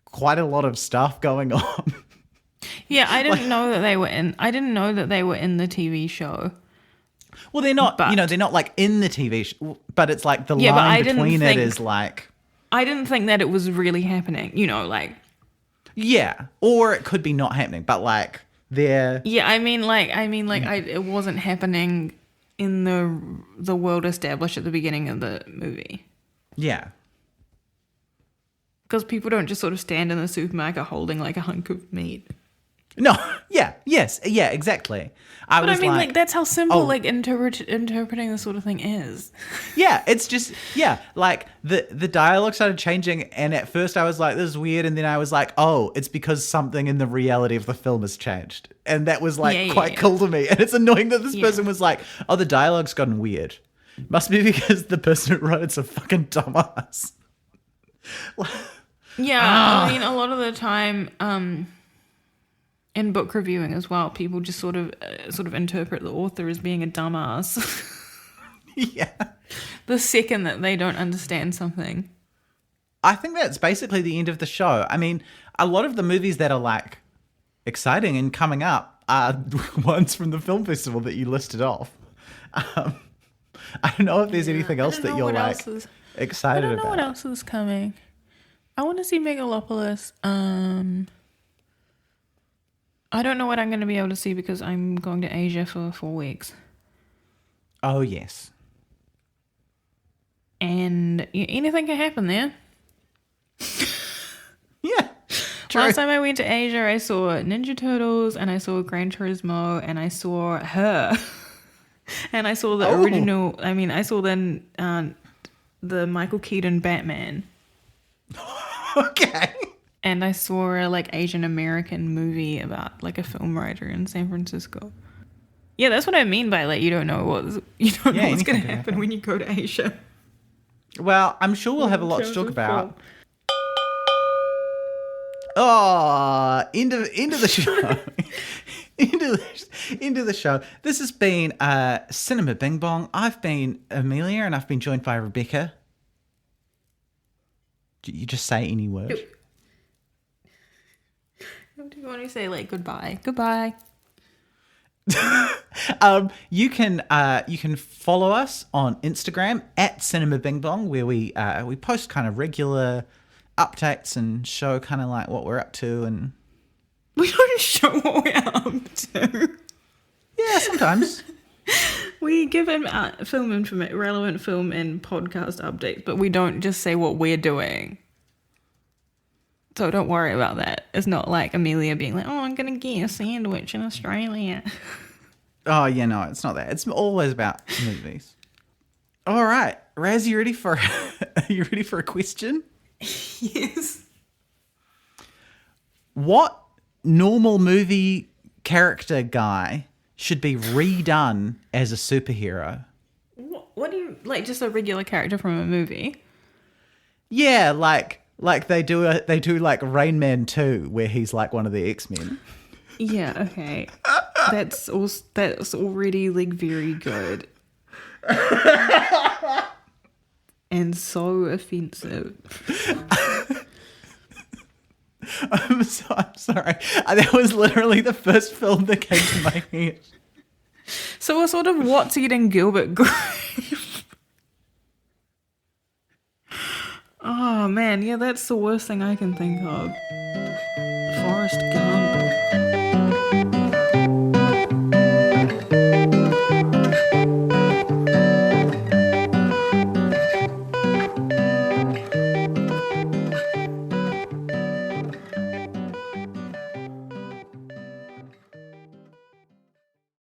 quite a lot of stuff going on. Yeah, I didn't know that they were in. I didn't know that they were in the TV show. Well, they're not. They're not like in the TV show, but it's like the line between it is like. I didn't think that it was really happening. Like. Yeah, or it could be not happening, but like they're. Yeah, it wasn't happening in the world established at the beginning of the movie. Yeah. Because people don't just sort of stand in the supermarket holding like a hunk of meat. No, yeah, yes, yeah, exactly. But that's how simple interpreting this sort of thing is. Yeah, it's just, like the dialogue started changing and at first I was like, this is weird. And then I was like, oh, it's because something in the reality of the film has changed. And that was like quite cool to me. And it's annoying that this person was like, oh, the dialogue's gotten weird. Must be because the person who wrote it's a fucking dumbass. Yeah, I mean, a lot of the time, in book reviewing as well, people just sort of interpret the author as being a dumbass. Yeah. The second that they don't understand something. I think that's basically the end of the show. I mean, a lot of the movies that are like exciting and coming up are ones from the film festival that you listed off. I don't know if there's anything else that you're like excited about. I don't know what else is coming. I want to see Megalopolis. I don't know what I'm going to be able to see because I'm going to Asia for 4 weeks. Oh, yes. And anything can happen there. Yeah. True. Last time I went to Asia, I saw Ninja Turtles and I saw Gran Turismo and I saw Her. And I saw the original, I saw the Michael Keaton Batman. Okay. And I saw a like Asian American movie about like a film writer in San Francisco. Yeah, that's what I mean by like you don't know what's going to happen when you go to Asia. Well, I'm sure we'll have a lot to talk about. Oh, into the show. into the show. This has been Cinema Bing Bong. I've been Amelia, and I've been joined by Rebecca. Do you just say any word? Do you want to say like goodbye? Goodbye. You can follow us on Instagram at Cinema Bing Bong, where we post kind of regular updates and show kind of like what we're up to, and we don't show what we're up to. Yeah, sometimes we give him relevant film and podcast updates, but we don't just say what we're doing. So don't worry about that. It's not like Amelia being like, "Oh, I'm gonna get a sandwich in Australia." Oh yeah, no, it's not that. It's always about movies. All right, Raz, are you ready for a question? Yes. What normal movie character guy should be redone as a superhero? What do you like? Just a regular character from a movie? Yeah, like they do like Rain Man 2, where he's like one of the X-Men. Yeah, okay. That's already like very good. And so offensive. I'm sorry. That was literally the first film that came to my head. So a sort of What's Eating Gilbert Grape. Oh man, yeah, that's the worst thing I can think of. Forrest Gump.